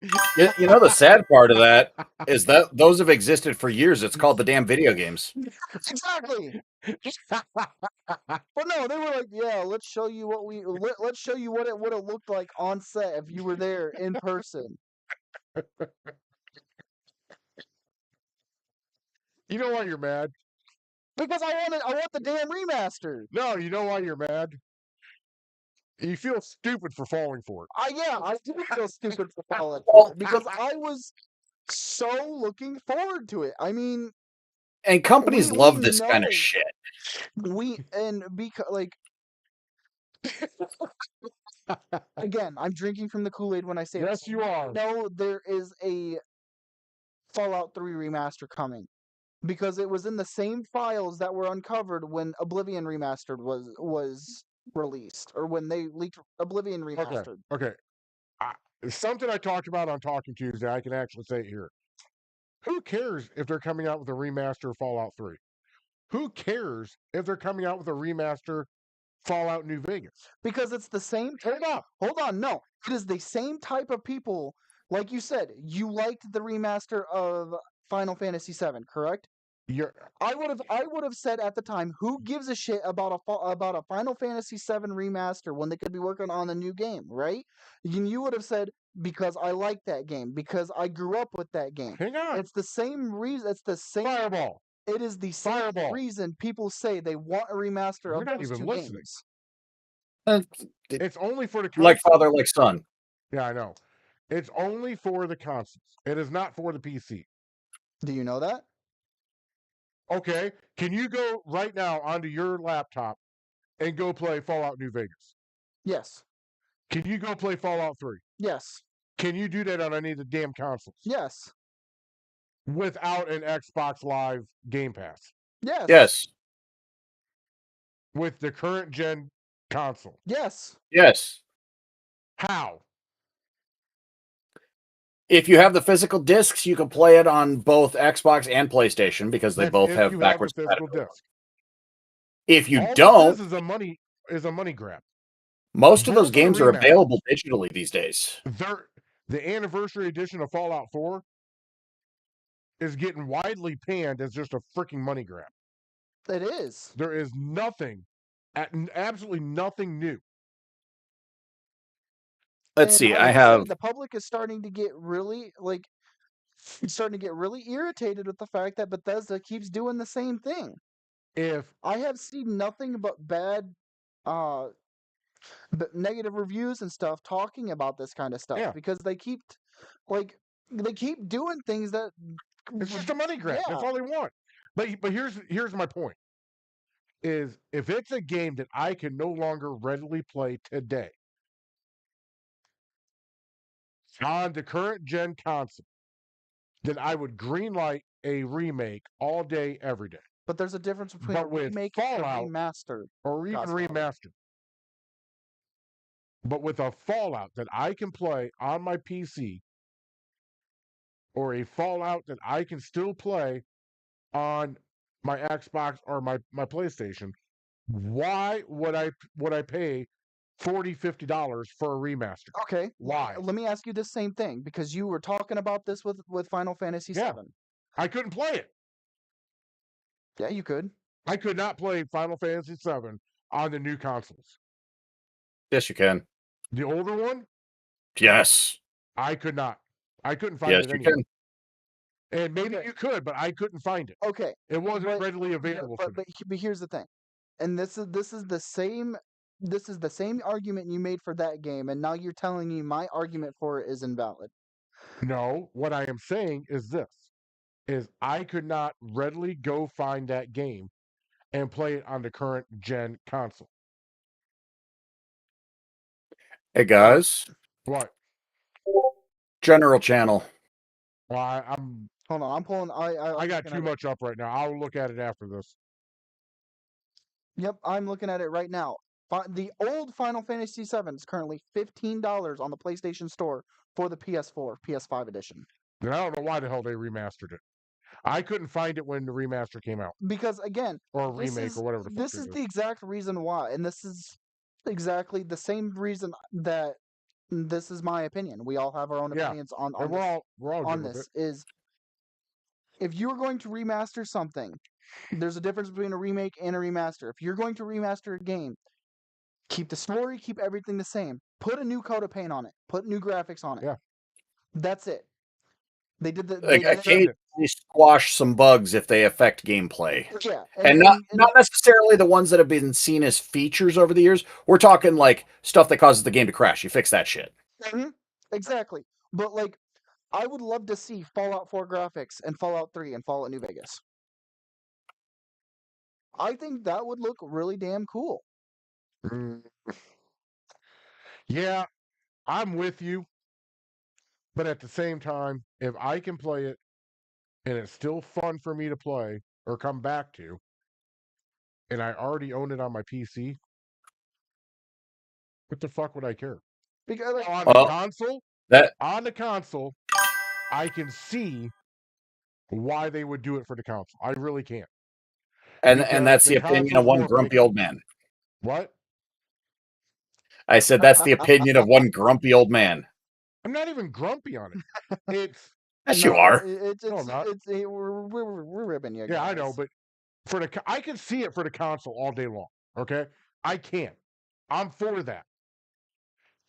You know, the sad part of that is that those have existed for years. It's called the damn video games.
Exactly. But no, they were like, yeah, let's show you let's show you what it would have looked like on set if you were there in person.
You know why you're mad?
Because I want the damn remaster.
No, you know why you're mad? You feel stupid for falling for it.
I do feel stupid for falling for it, because I was so looking forward to it. I mean,
and companies love this kind of shit.
Again, I'm drinking from the Kool-Aid when I say
yes, you are.
No, there is a Fallout 3 remaster coming, because it was in the same files that were uncovered when Oblivion Remastered was released or when they leaked Oblivion
Okay.
Remastered.
Okay. Something I talked about on Talking Tuesday, I can actually say it here. Who cares if they're coming out with a remaster of Fallout 3? Who cares if they're coming out with a remaster Fallout New Vegas?
Because it's the same.
Hold up.
Hold on, no. It is the same type of people. Like you said, you liked the remaster of Final Fantasy VII, correct? I would have said at the time, who gives a shit about a Final Fantasy VII remaster when they could be working on a new game, right? You would have said because I like that game, because I grew up with that game.
Hang on.
It's the same reason. It's the same.
Fireball.
It is the same
Fireball.
reason people say they want a remaster
You're
of
not
those
even
two
listening.
games.
It's only for the
Like
console.
father, like son.
Yeah, I know. It's only for the consoles. It is not for the PC.
Do you know that?
Okay. Can you go right now onto your laptop and go play Fallout New Vegas?
Yes.
Can you go play Fallout 3?
Yes.
Can you do that on any of the damn consoles?
Yes.
Without an Xbox Live Game Pass?
Yes.
Yes.
With the current gen console?
Yes.
Yes.
How?
If you have the physical discs, you can play it on both Xbox and PlayStation because they
That's
both
if
have
you
backwards
have the physical
compatibility.
disc.
If you
All
don't,
this is a money grab.
most of those
Both are
games are
remasters.
available digitally these days.
The anniversary edition of Fallout 4 is getting widely panned as just a freaking money grab.
It is.
There is nothing, absolutely nothing new.
Let's
And
see.
like
I
I
have
said, the public is starting to get really irritated with the fact that Bethesda keeps doing the same thing.
If
I have seen nothing but bad, negative reviews and stuff talking about this kind of stuff
Yeah.
because they keep doing things that
it's just a money grab, that's
Yeah.
all they want. But here's my point: is if it's a game that I can no longer readily play today on the current gen console, then I would greenlight a remake all day, every day.
But there's a difference between a
But with
remake and a
Fallout,
remaster.
or even
Godspeed.
remastered. But with a Fallout that I can play on my PC, or a Fallout that I can still play on my Xbox or my PlayStation, why would I pay $40-$50 for a remaster?
Okay.
Why?
Let me ask you this same thing because you were talking about this with Final Fantasy
Yeah.
VII.
I couldn't play it.
Yeah, you could.
I could not play Final Fantasy VII on the new consoles.
yes, you can.
The older one,
Yes.
I could not. I couldn't find
Yes,
it
you
anywhere.
can.
And maybe
Okay.
you could, but I couldn't find it.
Okay.
It wasn't
But-
readily
Yeah,
available to me.
but here's the thing, and this is the same argument you made for that game, and now you're telling me my argument for it is invalid.
No, what I am saying is this: is I could not readily go find that game and play it on the current gen console.
Hey guys,
What?
General Channel.
Well, I'm
Hold on, I'm pulling.
I
I'm
got
looking
too
at it.
much up right now. I'll look at it after this.
Yep, I'm looking at it right now. The old Final Fantasy VII is currently $15 on the PlayStation Store for the PS4, PS5 edition.
Then I don't know why the hell they remastered it. I couldn't find it when the remaster came out,
Because again,
or a
this
remake,
is
or whatever the fuck
this
it
is
is.
the exact reason why, and this is exactly the same reason that this is my opinion. We all have our own
Yeah,
opinions on
And we're all
on
good with
this.
it.
Is if you're going to remaster something, there's a difference between a remake and a remaster. If you're going to remaster a game, keep the story, keep everything the same. Put a new coat of paint on it. Put new graphics on it.
Yeah.
That's it. They did the
Like,
they did
extend it.
occasionally squash some bugs if they affect gameplay.
yeah,
And not necessarily the ones that have been seen as features over the years. We're talking like stuff that causes the game to crash. You fix that shit.
Exactly. But like, I would love to see Fallout 4 graphics and Fallout 3 and Fallout New Vegas. I think that would look really damn cool.
Mm. Yeah, I'm with you. But at the same time, if I can play it and it's still fun for me to play or come back to, and I already own it on my PC, What the fuck would I care?
Because like,
On the
Well,
console,
that
I can see why they would do it for the console. I really can't.
and
Because
that's
the
the opinion of
console's
one
more
grumpy
picky.
old man.
What?
I said that's the opinion of one grumpy old man.
I'm not even grumpy on it. It's
Yes, you
no,
are.
it's
No, I'm not.
we're ribbing you.
yeah, I
guys.
know, but I can see it for the console all day long. Okay, I can't. I'm for that.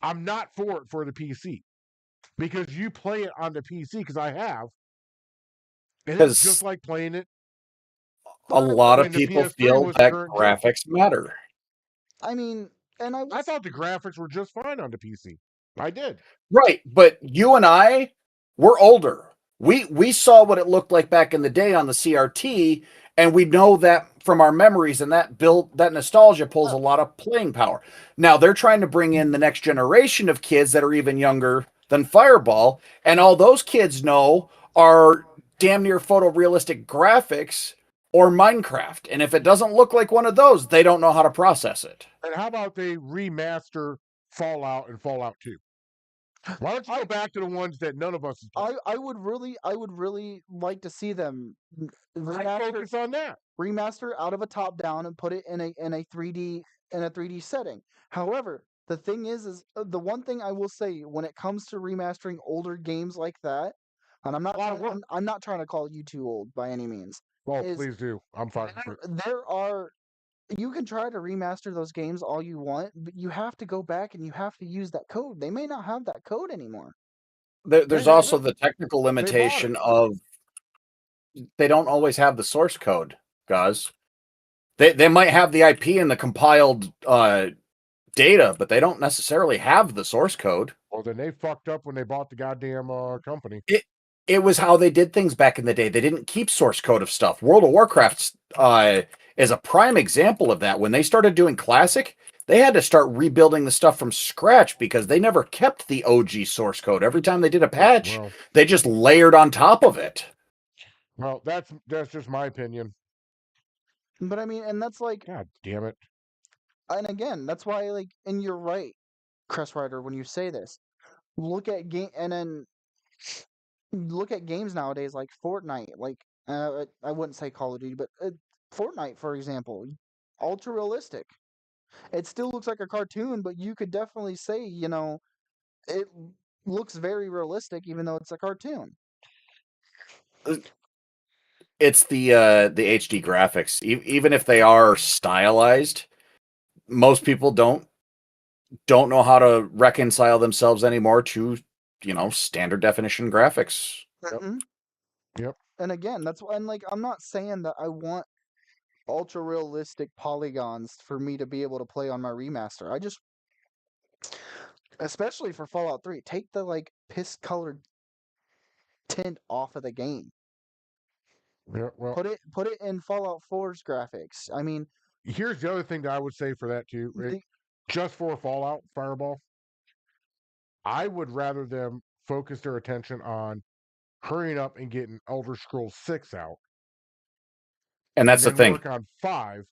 I'm not for it for the PC because you play it on the PC because I have, and it's just
Because
like playing it.
a lot
when
of
the
people
PS3
feel
was
that
current gen.
graphics matter.
I mean, and
I thought the graphics were just fine on the PC. I did.
Right, but you and I, we're older. We saw what it looked like back in the day on the CRT, and we know that from our memories, and that nostalgia pulls a lot of playing power. Now they're trying to bring in the next generation of kids that are even younger than Fireball, and all those kids know are damn near photorealistic graphics or Minecraft. And if it doesn't look like one of those, they don't know how to process it.
And how about they remaster Fallout and Fallout 2? Why don't you go back to the ones that none of us has played?
I would really like to see them
Focus on that.
remaster out of a top down and put it in a 3D in a 3D setting. However, the thing is the one thing I will say when it comes to remastering older games like that, and I'm not trying to call you too old by any means.
Oh,
is
please do. I'm fine.
there are you can try to remaster those games all you want, but you have to go back and you have to use that code. They may not have that code anymore.
There's
They have
also
it.
the technical
bought
limitation
it.
of they don't always have the source code, guys. They might have the IP and the compiled data, but they don't necessarily have the source code.
Well, then they fucked up when they bought the goddamn company.
It was how they did things back in the day. They didn't keep source code of stuff. World of Warcraft is a prime example of that. When they started doing Classic, they had to start rebuilding the stuff from scratch because they never kept the OG source code. Every time they did a patch,
Well,
they just layered on top of it.
well, that's just my opinion.
But I mean, and that's like,
God damn it.
and again, that's why like, and you're right, Crest Rider, when you say this. Look at game, and then look at games nowadays like Fortnite, like I wouldn't say Call of Duty, but Fortnite, for example, ultra realistic. It still looks like a cartoon, but you could definitely say, it looks very realistic, even though it's a cartoon.
It's the HD graphics. Even if they are stylized, most people don't know how to reconcile themselves anymore to standard definition graphics.
Mm-hmm.
Yep.
And again, that's why, and like, I'm not saying that I want ultra realistic polygons for me to be able to play on my remaster. I just, especially for Fallout 3, take the like piss colored tint off of the game.
Yeah, well,
Put it in Fallout 4's graphics. I mean,
here's the other thing that I would say for that too. Just for Fallout Fireball, I would rather them focus their attention on hurrying up and getting Elder Scrolls 6 out,
And that's the
then
thing.
work on 5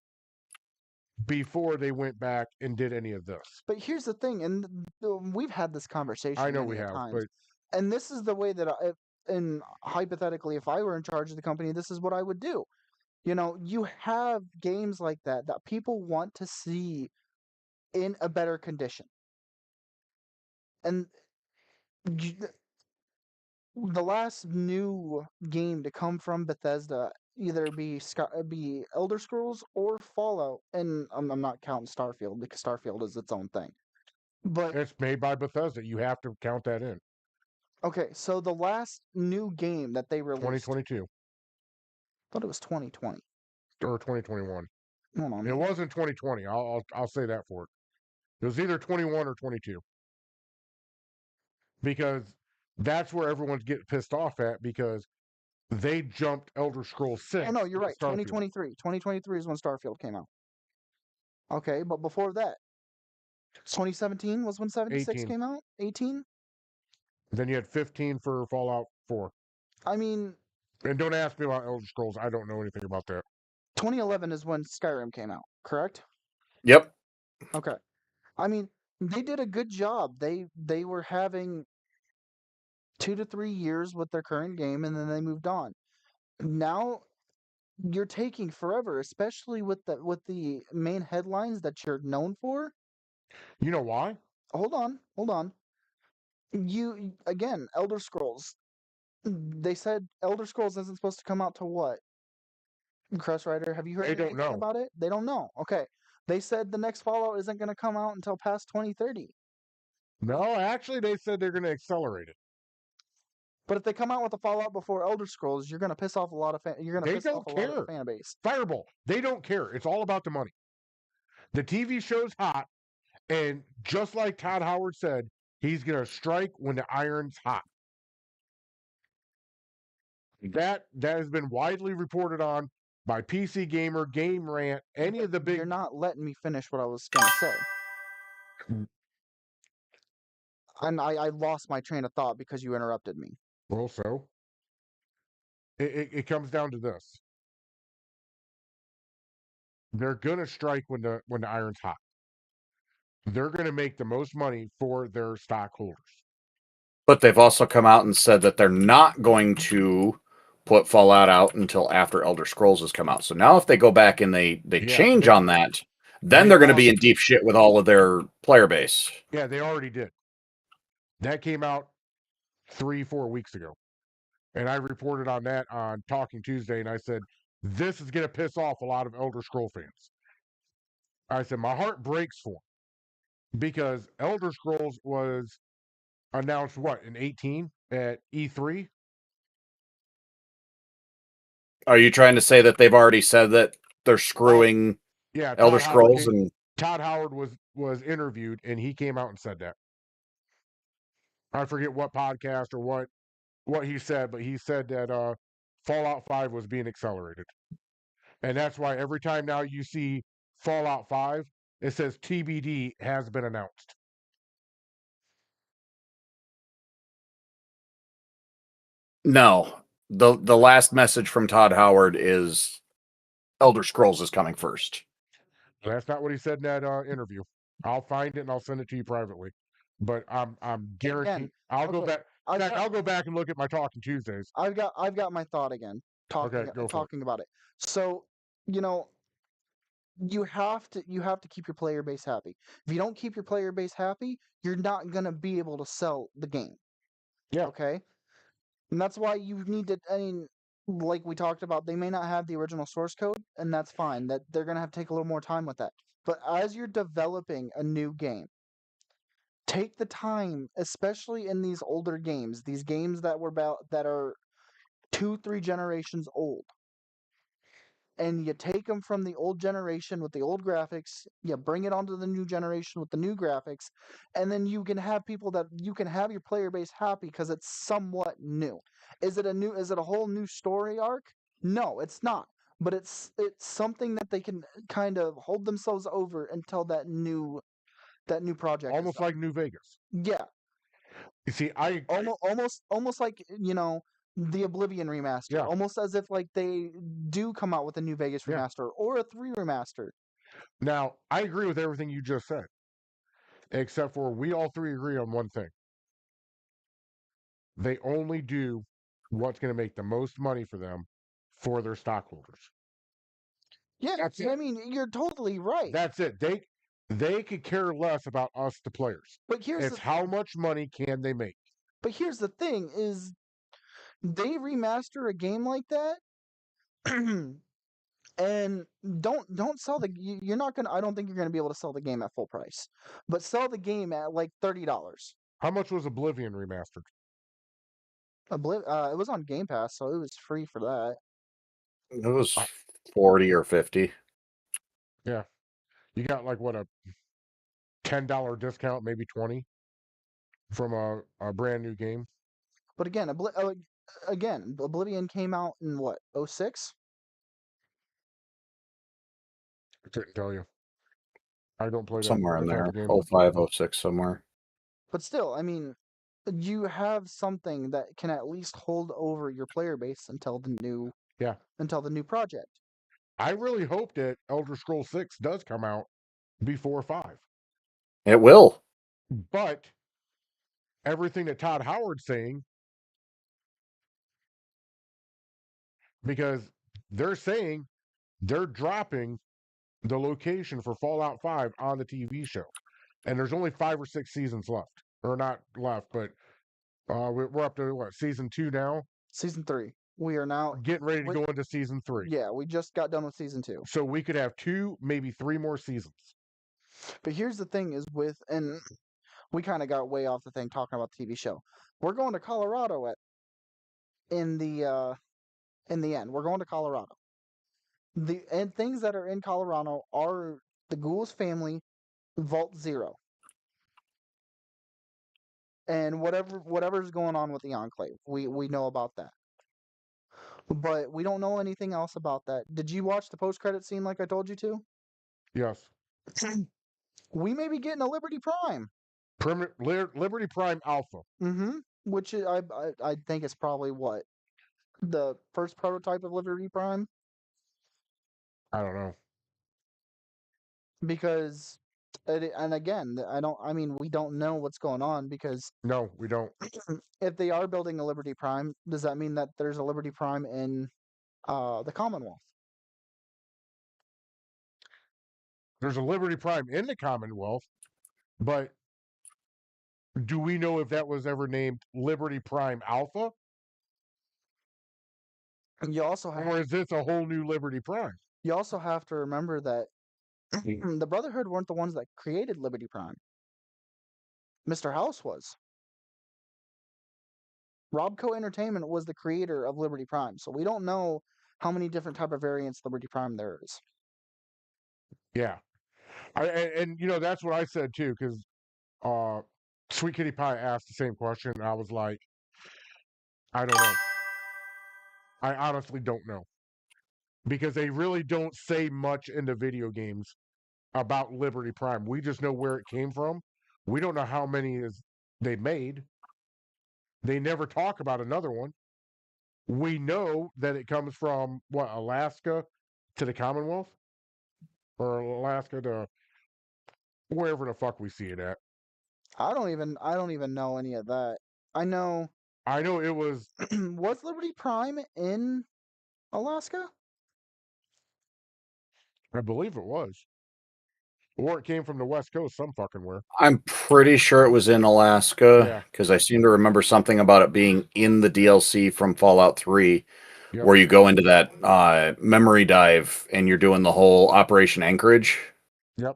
before they went back and did any of this.
but here's the thing, and we've had this conversation
I know
many
we
a
have,
times,
but
and this is the way that and hypothetically, if I were in charge of the company, this is what I would do. You have games like that people want to see in a better condition. And the last new game to come from Bethesda, either be Elder Scrolls or Fallout, and I'm not counting Starfield because Starfield is its own thing. But
it's made by Bethesda. You have to count that in.
okay, so the last new game that they released,
2022.
I thought it was 2020
or 2021.
Hold on.
It wasn't 2020. I'll say that for it. It was either 21 or 22. Because that's where everyone's getting pissed off at because they jumped Elder Scrolls 6.
Oh no, you're right.
Starfield.
2023. 2023 is when Starfield came out. Okay, but before that, 2017 was when 76
18.
came out. 18.
Then you had 15 for Fallout 4.
I mean,
And don't ask me about Elder Scrolls. I don't know anything about that.
2011 is when Skyrim came out. Correct?
Yep.
Okay. I mean, They did a good job. They were having 2 to 3 years with their current game, and then they moved on. Now you're taking forever, especially with the main headlines that you're known for.
You know why?
Hold on. You again, Elder Scrolls. They said Elder Scrolls isn't supposed to come out to what? Crest Rider, have you heard
They don't
anything
know.
about it? They don't know. Okay. They said the next Fallout isn't going to come out until past 2030.
No, actually, they said they're going to accelerate it.
But if they come out with a Fallout before Elder Scrolls, you're going to piss off a lot of you're going to
They
piss off
don't
a lot of the
care.
fan base.
Fireball. They don't care. It's all about the money. The TV show's hot, and just like Todd Howard said, he's going to strike when the iron's hot. That has been widely reported on by PC Gamer, Game Rant, any of the big.
You're not letting me finish what I was going to say. And I lost my train of thought because you interrupted me.
Well, so it comes down to this: they're going to strike when the iron's hot. They're going to make the most money for their stockholders.
But they've also come out and said that they're not going to put Fallout out until after Elder Scrolls has come out. So now if they go back and they change on that, then they're going to be in deep shit with all of their player base.
Yeah, they already did. That came out 3-4 weeks ago. And I reported on that on Talking Tuesday, and I said, this is going to piss off a lot of Elder Scroll fans. I said, my heart breaks for them because Elder Scrolls was announced, in 18 at E3?
Are you trying to say that they've already said that they're screwing Elder Scrolls? And
Todd Howard was interviewed, and he came out and said that. I forget what podcast or what he said, but he said that Fallout 5 was being accelerated. And that's why every time now you see Fallout 5, it says TBD has been announced.
no, the last message from Todd Howard is Elder Scrolls is coming first.
That's not what he said in that interview. I'll find it and I'll send it to you privately. But I'm guaranteed. I'll go back. In fact, I'll go back and look at my Talking Tuesdays.
I've got my thought again. Talking about it. So, you have to keep your player base happy. If you don't keep your player base happy, you're not going to be able to sell the game.
Yeah.
Okay? And that's why you need to, like we talked about, they may not have the original source code, and that's fine. That they're going to have to take a little more time with that. But as you're developing a new game, take the time, especially in these older games, these games that are 2-3 generations old. And you take them from the old generation with the old graphics, you bring it onto the new generation with the new graphics, and then you can have your player base happy because it's somewhat new. Is it a whole new story arc? No, it's not. But it's something that they can kind of hold themselves over until that new project.
Almost like New Vegas.
Yeah.
You see,
almost like the Oblivion remaster.
Yeah.
Almost as if like they do come out with a New Vegas remaster or a 3 remaster.
Now, I agree with everything you just said, except for we all three agree on one thing. They only do what's going to make the most money for them for their stockholders.
Yeah,
that's it.
I mean, you're totally right.
That's it. They could care less about us, the players.
But
it's how much money can they make.
But here's the thing: is they remaster a game like that, and don't sell you're not gonna. I don't think you're gonna be able to sell the game at full price, but sell the game at like $30.
How much was Oblivion remastered?
It was on Game Pass, so it was free for that.
It was 40 or 50.
Yeah, you got like what, a $10 discount, maybe 20 from a brand new game.
But again, Oblivion came out in what, 06?
I couldn't tell you. I don't play
somewhere in there.
Game.
05, 06, somewhere.
But still, I mean, you have something that can at least hold over your player base until the new project.
I really hope that Elder Scrolls 6 does come out before 5.
It will.
But everything that Todd Howard's saying, because they're saying they're dropping the location for Fallout 5 on the TV show. And there's only 5 or 6 seasons left. Or not left, but we're up to what, season 2 now?
Season 3. We are now
Getting ready to
we-
go into season 3.
Yeah, we just got done with season 2.
So we could have 2, maybe 3 more seasons.
But here's the thing is with and we kind of got way off the thing talking about the TV show. We're going to Colorado in the end. We're going to Colorado. And things that are in Colorado are the Ghouls family, Vault Zero, and whatever's going on with the Enclave. We know about that. But we don't know anything else about that. Did you watch the post-credit scene like I told you to?
Yes.
We may be getting a Liberty Prime.
Liberty Prime Alpha.
Mm-hmm. Which I think is probably what? The first prototype of Liberty Prime?
I don't know.
Because and again, we don't know what's going on because
No, we don't.
if they are building a Liberty Prime, does that mean that there's a Liberty Prime in the Commonwealth?
There's a Liberty Prime in the Commonwealth, but do we know if that was ever named Liberty Prime Alpha?
You also
Or is this a whole new Liberty Prime?
have to remember that the Brotherhood weren't the ones that created Liberty Prime. Mr. House was. Robco Entertainment was the creator of Liberty Prime, so we don't know how many different type of variants Liberty Prime there is.
Yeah. And you know, that's what I said too, because Sweet Kitty Pie asked the same question, and I was like, I don't know. I honestly don't know. Because they really don't say much in the video games about Liberty Prime. We just know where it came from. We don't know how many they made. They never talk about another one. We know that it comes from what, Alaska to the Commonwealth? Or Alaska to wherever the fuck we see it at.
I don't even know any of that. I know
it was
was Liberty Prime in Alaska?
I believe it was. Or it came from the West Coast, some fucking where.
I'm pretty sure it was in Alaska
Yeah.
because I seem to remember something about it being in the DLC from Fallout 3
Yep.
where you go into that memory dive and you're doing the whole Operation Anchorage.
Yep.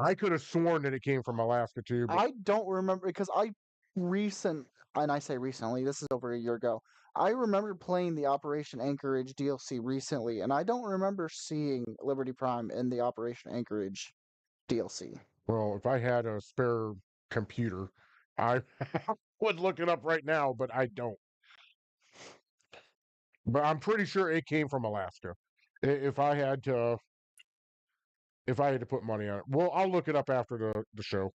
I could have sworn that it came from Alaska too. But
I don't remember because and I say recently, this is over a year ago. I remember playing the Operation Anchorage DLC recently, and I don't remember seeing Liberty Prime in the Operation Anchorage DLC.
well, if I had a spare computer, I would look it up right now, but I don't. But I'm pretty sure it came from Alaska. If I had to put money on it. Well, I'll look it up after the show.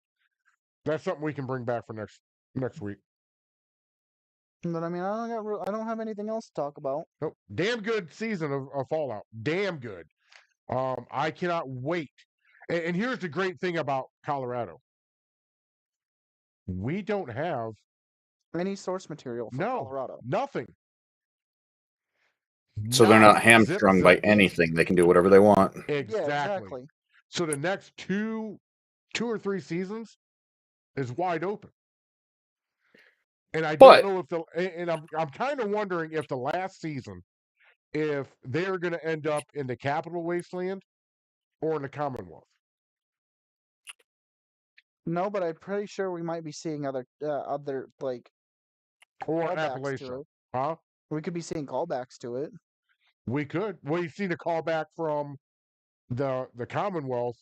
That's something we can bring back for next week.
But I mean, I don't have anything else to talk about.
Nope. Damn good season of Fallout. Damn good. I cannot wait. And here's the great thing about Colorado. We don't have
Any source material for Colorado.
nothing.
So they're not
Zip,
hamstrung by
zip.
anything. They can do whatever they want.
Exactly.
Yeah, exactly.
So the next two or three seasons is wide open. And I don't know if I'm kind of wondering if the last season, if they're going to end up in the Capital Wasteland or in the Commonwealth.
No, but I'm pretty sure we might be seeing other like
Or
callbacks to
Appalachia.
it.
Huh?
We could be seeing callbacks to it.
We could. Well, you've seen a callback from the Commonwealth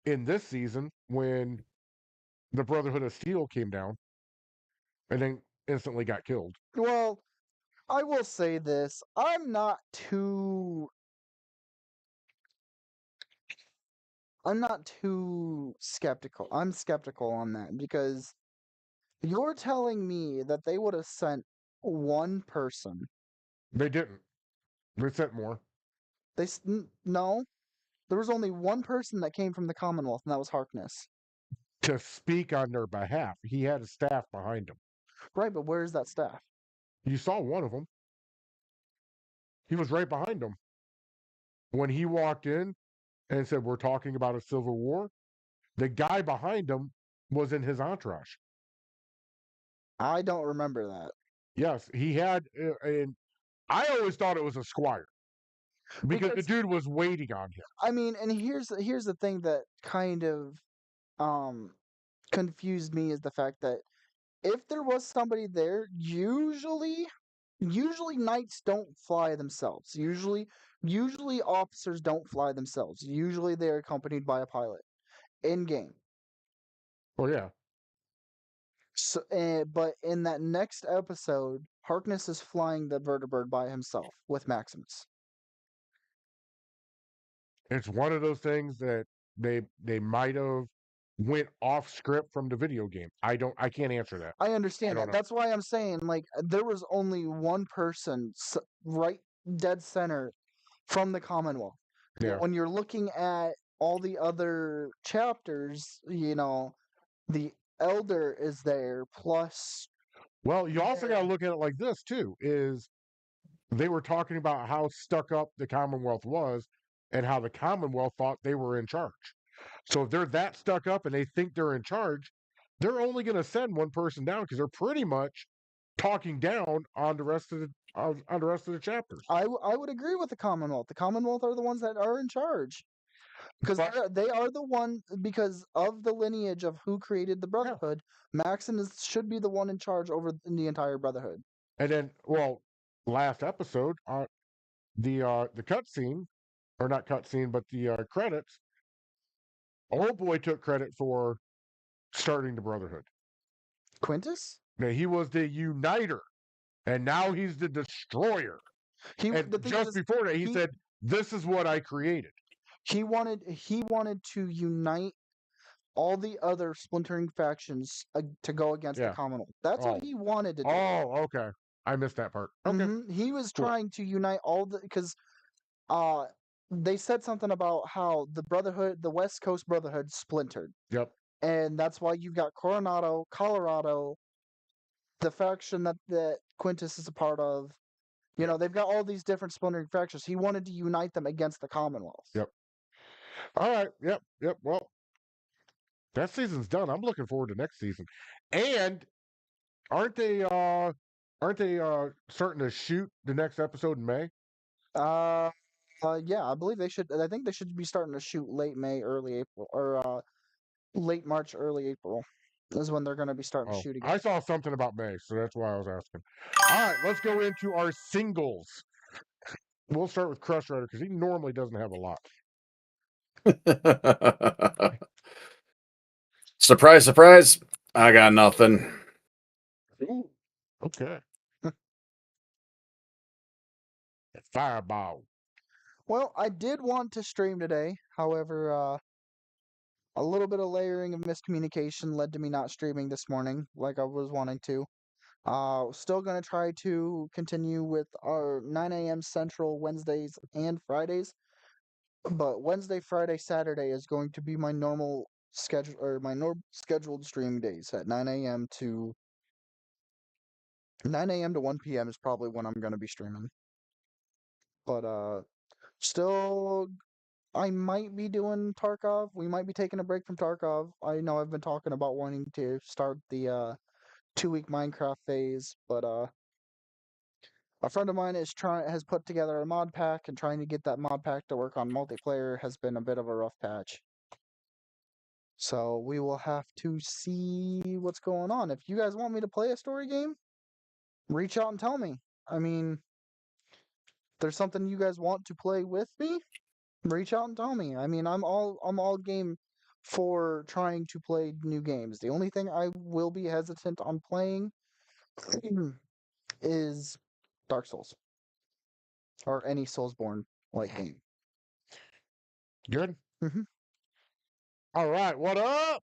in this season when the Brotherhood of Steel came down and then instantly got killed.
Well, I will say this. I'm not too skeptical. I'm skeptical on that because you're telling me that they would have sent one person.
They didn't. They sent more.
No. There was only one person that came from the Commonwealth, and that was Harkness.
to speak on their behalf. He had a staff behind him.
Right, but where's that staff?
You saw one of them. He was right behind him. When he walked in and said, "We're talking about a civil war," the guy behind him was in his entourage.
I don't remember that.
Yes, he had, and I always thought it was a squire because the
Because
dude was waiting on him.
I mean, and here's the thing that kind of um confused me is the fact that if there was somebody there, usually knights don't fly themselves. Usually officers don't fly themselves. Usually they're accompanied by a pilot in game.
Oh yeah,
So, but in that next episode, Harkness is flying the vertibird by himself with Maximus.
it's one of those things that they might have went off script from the video game. I can't answer that.
I understand
don't
that.
know.
That's why I'm saying, like, there was only one person right dead center from the Commonwealth.
Yeah.
When you're looking at all the other chapters, the Elder is there, plus
Well, you also got to look at it like this too: is they were talking about how stuck up the Commonwealth was, and how the Commonwealth thought they were in charge. So if they're that stuck up and they think they're in charge, they're only going to send one person down because they're pretty much talking down on the rest of the chapters.
I would agree with the Commonwealth. The Commonwealth are the ones that are in charge. Because
But-
they are the one, because of the lineage of who created the Brotherhood, Maximus should be the one in charge over the entire Brotherhood.
And then, well, last episode, the cutscene, or not cutscene, but the credits. Old boy took credit for starting the Brotherhood.
Quintus?
Now, he was the uniter, and now he's the destroyer. And
The thing
just
is,
before that, he said, "This is what I created."
he wanted to unite all the other splintering factions to go against the
Yeah.
Commonwealth. That's
Oh.
what he wanted to do.
Oh, okay. I missed that part. Okay.
He was
Cool.
trying to unite all because they said something about how the Brotherhood, the West Coast Brotherhood, splintered.
Yep.
And that's why you've got Coronado, Colorado, the faction that Quintus is a part of. They've got all these different splintering factions. He wanted to unite them against the Commonwealth.
Yep. All right. Yep. Well, that season's done. I'm looking forward to next season. And aren't they starting to shoot the next episode in May?
Yeah, I believe they should. I think they should be starting to shoot late May, early April, or late March, early April is when they're going to be starting to shoot again.
I saw something about May, so that's why I was asking. All right, let's go into our singles. We'll start with Crush Rider because he normally doesn't have a lot.
Surprise, surprise. I got nothing.
Ooh, okay. Fireball.
Well, I did want to stream today. However, a little bit of layering of miscommunication led to me not streaming this morning like I was wanting to. Still going to try to continue with our 9 a.m. Central Wednesdays and Fridays. But Wednesday, Friday, Saturday is going to be my normal schedule, or my scheduled stream days at 9 a.m. to 1 p.m. is probably when I'm going to be streaming. But still, I might be doing Tarkov. We might be taking a break from Tarkov. I know I've been talking about wanting to start the 2-week Minecraft phase, but a friend of mine has put together a mod pack, and trying to get that mod pack to work on multiplayer has been a bit of a rough patch. So we will have to see what's going on. If you guys want me to play a story game, reach out and tell me. I mean, if there's something you guys want to play with me, reach out and tell me. I mean, I'm all game for trying to play new games. The only thing I will be hesitant on playing is Dark Souls or any Soulsborne like game.
Good?
Mhm.
All right, what up?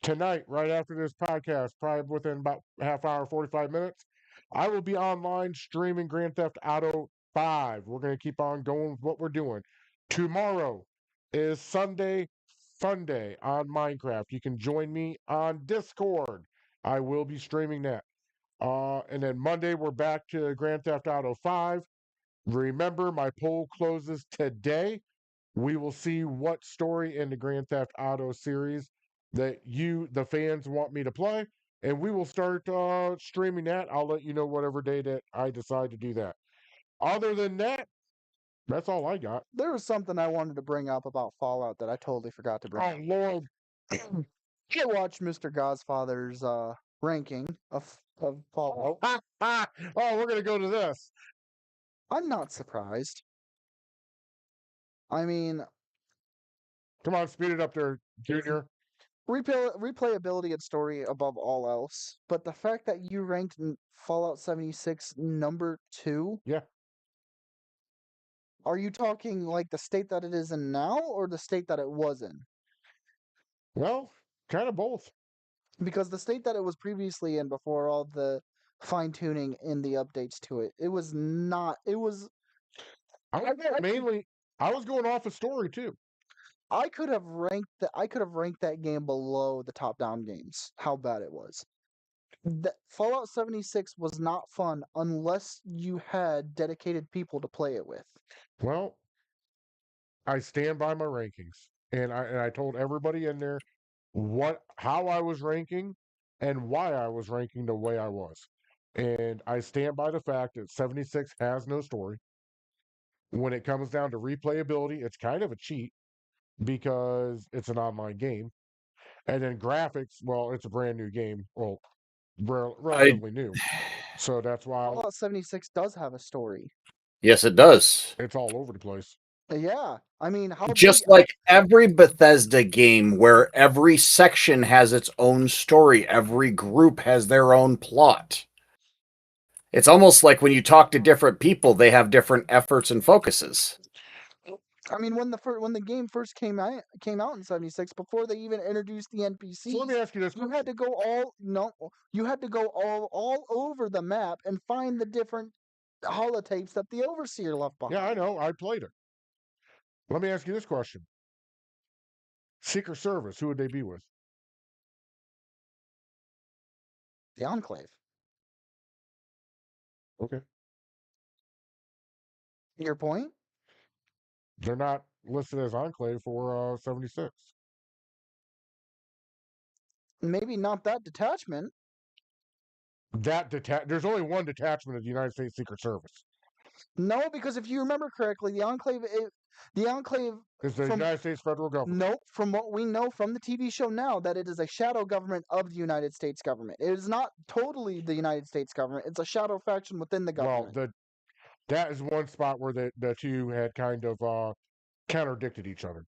Tonight, right after this podcast, probably within about half hour, 45 minutes, I will be online streaming Grand Theft Auto 5. We're going to keep on going with what we're doing. Tomorrow is Sunday fun day on Minecraft. You can join me on Discord. I will be streaming that. And then Monday, we're back to Grand Theft Auto 5. Remember, my poll closes today. We will see what story in the Grand Theft Auto series that you, the fans, want me to play. And we will start streaming that. I'll let you know whatever day that I decide to do that. Other than that, that's all I got.
There was something I wanted to bring up about Fallout that I totally forgot to bring
Oh,
up.
Lord.
I watched Mr. Godfather's ranking of Fallout.
Oh, we're going to go to this.
I'm not surprised. I mean,
Come on, speed it up there, Junior.
replayability and story above all else. But the fact that you ranked Fallout 76 number 2,
Yeah.
are you talking like the state that it is in now or the state that it was in?
Well, kind of both.
Because the state that it was previously in before all the fine tuning in the updates to it, it was not. It was.
I was going off a story too.
I could have ranked that game below the top down games. How bad it was. Fallout 76 was not fun unless you had dedicated people to play it with.
Well, I stand by my rankings, and I told everybody in there how I was ranking and why I was ranking the way I was, and I stand by the fact that 76 has no story. When it comes down to replayability, it's kind of a cheat because it's an online game, and then graphics. Well, it's a brand new game. Well, relatively new, so that's why
Fallout 76 does have a story.
Yes, it does.
it's all over the place.
Yeah, I mean, how
Just
big?
like every Bethesda game where every section has its own story, every group has their own plot. It's almost like when you talk to different people, they have different efforts and focuses.
I mean, when the game first came out in 76, before they even introduced the NPCs,
So let me ask you this:
you had to go all over the map and find the different holotapes that the Overseer left behind.
Yeah, I know. I played it. Let me ask you this question: Secret Service, who would they be with?
The Enclave.
Okay,
Your point?
they're not listed as Enclave for 76.
Maybe not that detachment.
There's only one detachment of the United States Secret Service.
No, because if you remember correctly, the Enclave
It's the United States federal government.
Nope, from what we know from the TV show now, that it is a shadow government of the United States government. It is not totally the United States government. It's a shadow faction within the government.
Well, that is one spot where the two had kind of contradicted each other.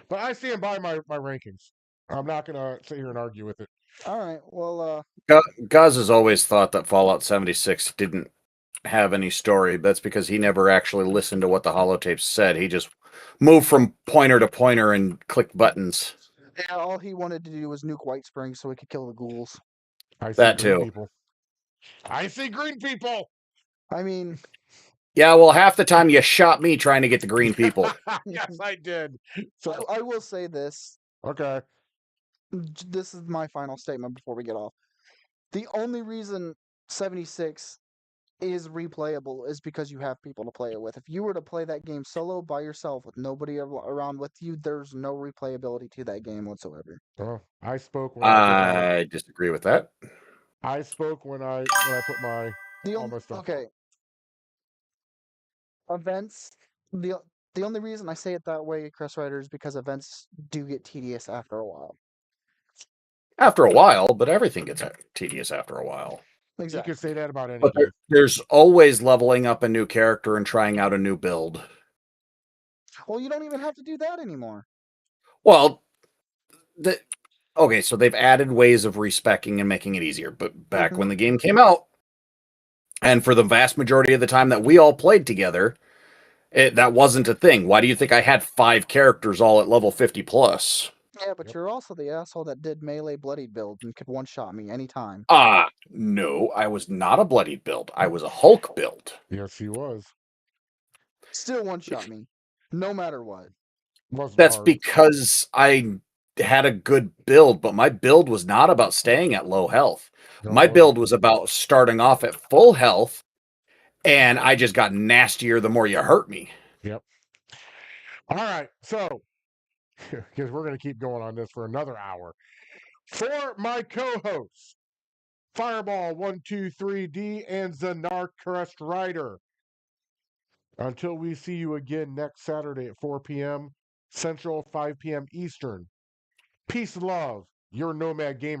But I stand by my rankings. I'm not going to sit here and argue with it.
All right, well,
Guz has always thought that Fallout 76 didn't have any story. That's because he never actually listened to what the holotapes said. He just moved from pointer to pointer and clicked buttons.
yeah, all he wanted to do was nuke White Springs so he could kill the ghouls.
I see
That
green
too.
people. I see green people.
I mean,
Yeah, well, half the time you shot me trying to get the green people.
Yes, I did. So
I will say this.
okay.
This is my final statement before we get off. The only reason 76 is replayable is because you have people to play it with. If you were to play that game solo by yourself with nobody around with you, there's no replayability to that game whatsoever.
Well, I spoke when I
I disagree with that.
I spoke when I put my all my stuff.
Okay. Events. The only reason I say it that way, Chris Ryder, is because events do get tedious after a while.
After a while, but everything gets tedious after a while.
You can say that about any
But
game.
there's always leveling up a new character and trying out a new build.
Well, you don't even have to do that anymore.
Well, okay, so they've added ways of respecking and making it easier. But back when the game came out, and for the vast majority of the time that we all played together, that wasn't a thing. Why do you think I had 5 characters all at level 50 plus?
Yeah, but you're also the asshole that did melee bloodied build and could one-shot me anytime.
No, I was not a bloodied build. I was a Hulk build.
Yes, he was.
Still one-shot me, no matter what.
Wasn't
That's
hard.
because I had a good build, but my build was not about staying at low health.
No,
My
it
build was about starting off at full health, and I just got nastier the more you hurt me.
Yep. All right. So, because we're going to keep going on this for another hour. For my co-hosts, Fireball 123D and Zanark Crest Rider. Until we see you again next Saturday at 4 p.m. Central, 5 p.m. Eastern. Peace and love, your Nomad Gamer.